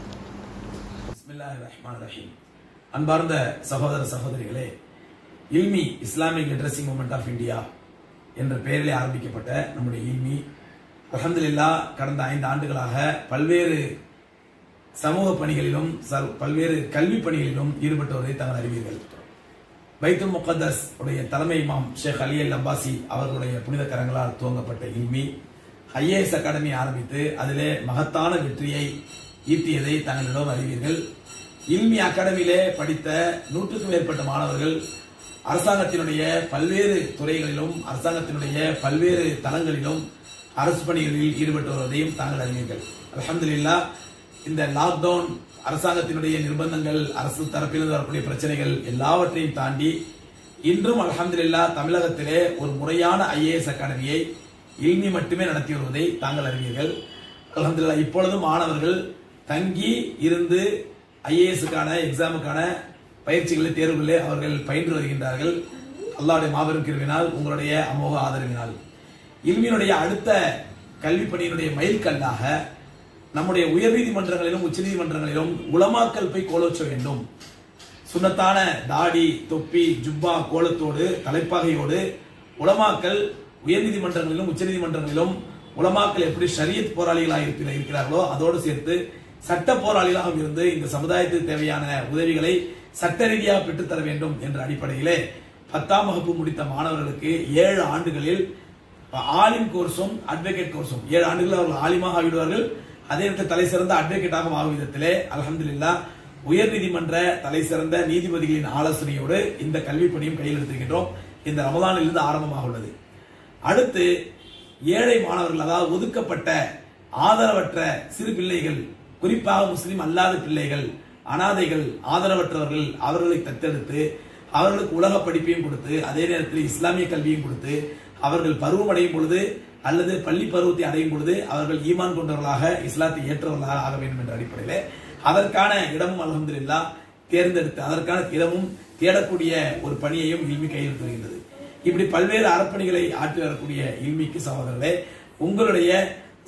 பிஸ்மில்லாஹிர் ரஹ்மானிர் ரஹீம். அன்பார்ந்த சகோதர சகோதரிகளே, Ilmi Islamic literacy movement of India என்ற பெயரிலே ஆரம்பிக்கப்பட்ட நம்முடைய இல்மி அல்ஹம்துலில்லாஹ் கடந்த 5 ஆண்டுகளாக பல்வேறு சமூக பணிகளிலும் பல்வேறு கல்வி பணிகளிலும் ஈடுபட்டு வருவதை தாங்கள் அறிவீர்கள். பைத்துல் முகத்தஸ் உடைய தலைமை இமாம் ஷேக் அலி அல் அப்பாசி அவர்களுடைய புனித கரங்களால் துவங்கப்பட்ட இல்மி ஐஏஎஸ் அகாடமி ஆரம்பித்து அதிலே மகத்தான வெற்றியை ஈட்டியதை தாங்களிடம் அறிவீர்கள். இல்மி அகாடமியிலே படித்த 100க்கும் மேற்பட்ட மாணவர்கள் அரசாங்கத்தினுடைய பல்வேறு துறைகளிலும் அரசாங்கத்தினுடைய பல்வேறு தளங்களிலும் அரசு பணிகளில் ஈடுபட்டு வருவதையும் தாங்கள் அறிவீர்கள். அல்ஹம்துலில்லாஹ் இந்த லாக்டவுன், அரசாங்கத்தினுடைய நிர்பந்தங்கள், அரசு தரப்பிலிருந்து வரக்கூடிய பிரச்சனைகள் எல்லாவற்றையும் தாண்டி இன்றும் அல்ஹம்துலில்லாஹ் தமிழகத்திலே ஒரு முறையான ஐஏஎஸ் அகாடமியை இல்மி மட்டுமே நடத்தி வருவதை தாங்கள் அறிவீர்கள். அல்ஹம்துலில்லாஹ் இப்பொழுதும் மாணவர்கள் தங்கி இருந்து ஐஏஎஸ்க்கான எக்ஸாமுக்கான பயிற்சிகளை தேர்வுகளை அவர்கள் பயின்று வருகின்றார்கள். அல்லாஹ்வுடைய மாபெரும் கிருபையினால், உங்களுடைய அமோக ஆதரவினால் இல்மியினுடைய அடுத்த கல்வி பணியினுடைய மைல்கல்லாக நம்முடைய உயர்நீதிமன்றங்களிலும் உச்சநீதிமன்றங்களிலும் உலமாக்கல் போய் கோலோச்ச வேண்டும். சுன்னத்தான தாடி, தொப்பி, ஜுப்பா, கோலத்தோடு தலைப்பாகையோடு உலமாக்கல் உயர்நீதிமன்றங்களிலும் உச்சநீதிமன்றங்களிலும் உலமாக்கல் எப்படி ஷரியத் போராளிகளாக இருக்கிறார்களோ அதோடு சேர்த்து சட்ட போராளிகளாக இருந்து இந்த சமுதாயத்துக்கு தேவையான உதவிகளை சட்ட ரீதியாக பெற்றுத்தர வேண்டும் என்ற அடிப்படையிலே 10ஆம் வகுப்பு முடித்த மாணவர்களுக்கு 7 ஆண்டுகளில் ஆலிம் கோர்ஸும் அட்வொகேட் கோர்ஸும் 7 ஆண்டுகளில் அவர்கள் ஆலிமாக ஆகிவிடுவார்கள். அதே நேரத்தில் தலை சிறந்த அட்வொகேட்டாக ஆகும் விதத்திலே அல்ஹம்துலில்லாஹ் உயர் நீதிமன்ற தலை சிறந்த நீதிபதிகளின் ஆலோசனையோடு இந்த கல்வி பணியும் கையில் எடுத்திருக்கின்றோம். இந்த ரமலானிலிருந்து ஆரம்பமாக உள்ளது. அடுத்து ஏழை மாணவர்கள், அதாவது ஒதுக்கப்பட்ட ஆதரவற்ற சிறு பிள்ளைகள், குறிப்பாக முஸ்லிம் அல்லாத பிள்ளைகள், அனாதைகள், ஆதரவற்றவர்கள், அவர்களை தத்தெடுத்து அவர்களுக்கு உலக படிப்பையும் கொடுத்து அதே நேரத்தில் இஸ்லாமிய கல்வியும் கொடுத்து அவர்கள் பருவம் அடையும் பொழுது அல்லது பள்ளி பருவத்தை அடையும் பொழுது அவர்கள் ஈமான் கொண்டவர்களாக இஸ்லாத்தை ஏற்றவர்களாக ஆக வேண்டும் என்ற அடிப்படையில் அதற்கான இடமும் அல்ஹம்துலில்லாஹ் தேர்ந்தெடுத்து அதற்கான இடமும் தேடக்கூடிய ஒரு பணியையும் இல்மி கையில் வருகின்றது. இப்படி பல்வேறு அறப்பணிகளை ஆற்றி வரக்கூடிய இல்மிக்கு சகோதரர்களே, உங்களுடைய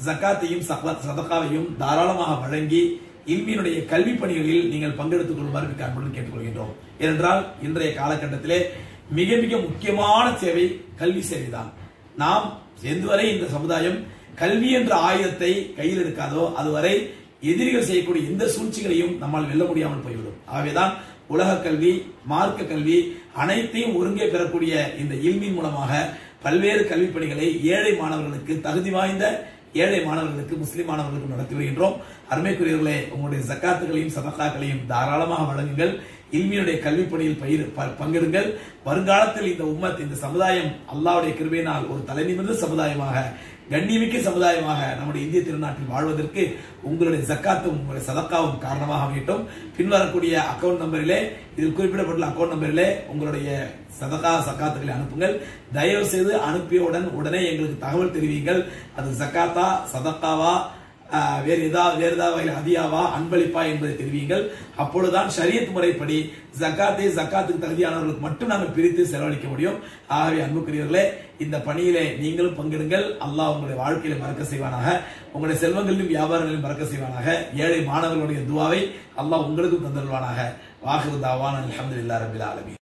ஜக்காத்தையும் சதகாவையும் தாராளமாக வழங்கி இல்மியினுடைய கல்வி பணிகளில் நீங்கள் பங்கெடுத்துக் கொள்ளுமாறு அன்புடன் கேட்டுக்கொள்கின்றோம். ஏனென்றால் இன்றைய காலகட்டத்திலே மிக மிக முக்கியமான சேவை கல்வி சேவைதான். நாம் எதுவரை இந்த சமுதாயம் கல்வி என்ற ஆயுதத்தை கையில் எடுக்காதோ அதுவரை எதிரிகள் செய்யக்கூடிய எந்த சூழ்ச்சிகளையும் நம்மால் வெல்ல முடியாமல் போய்விடும். ஆகவேதான் உலக கல்வி, மார்க்க கல்வி அனைத்தையும் ஒருங்கே பெறக்கூடிய இந்த இல்மின் மூலமாக பல்வேறு கல்வி பணிகளை ஏழை மாணவர்களுக்கு, தகுதி வாய்ந்த ஏழை மாணவர்களுக்கு, முஸ்லிம் மாணவர்களுக்கு நடத்தி வருகின்றோம். அருமைக்குரியவர்களே, உங்களுடைய ஜக்காத்துகளையும் சதகாக்களையும் தாராளமாக வழங்குங்கள். இல்மியுடைய கல்வி பணியில் பங்கெடுங்கள். வருங்காலத்தில் இந்த உம்மத், இந்த சமுதாயம் அல்லாஹ்வுடைய கிருபையினால் ஒரு தலைநிமிர்ந்த சமுதாயமாக, கண்ணியமிக்க சமுதாயமாக நம்முடைய இந்திய திருநாட்டில் வாழ்வதற்கு உங்களுடைய ஜக்காத்தும் உங்களுடைய சதக்காவும் காரணமாக அமையட்டும். பின்வரக்கூடிய அக்கவுண்ட் நம்பரிலே, இதில் குறிப்பிடப்பட்டுள்ள அக்கவுண்ட் நம்பரிலே உங்களுடைய சதகா சக்காத்துக்களை அனுப்புங்கள். தயவு செய்து அனுப்பியவுடன் உடனே எங்களுக்கு தகவல் தெரிவிங்கள். அது ஜக்காத்தா, சதக்காவா, வேறு ஏதாவது அதியாவா, அன்பளிப்பா என்பதை தெரிவிங்கள். அப்பொழுதுதான் ஷரியத் முறைப்படி ஜக்காத்துக்கு தகுதியானவர்களுக்கு மட்டும் நாங்கள் பிரித்து செலவழிக்க முடியும். ஆகவே அன்புக்குரியவர்களே, இந்த பணியிலே நீங்களும் பங்கெடுங்கள். அல்லாஹ் உங்களுடைய வாழ்க்கையில பறக்க செய்வானாக, உங்களுடைய செல்வங்களிலும் வியாபாரங்களிலும் பறக்க செய்வானாக. ஏழை மாணவர்களுடைய துஆவை அல்லாஹ் உங்களுக்கும் தந்தருவானாக. வாஹிரு தாவானா அல்ஹம்துலில்லாஹி ரப்பில் ஆலமீன்.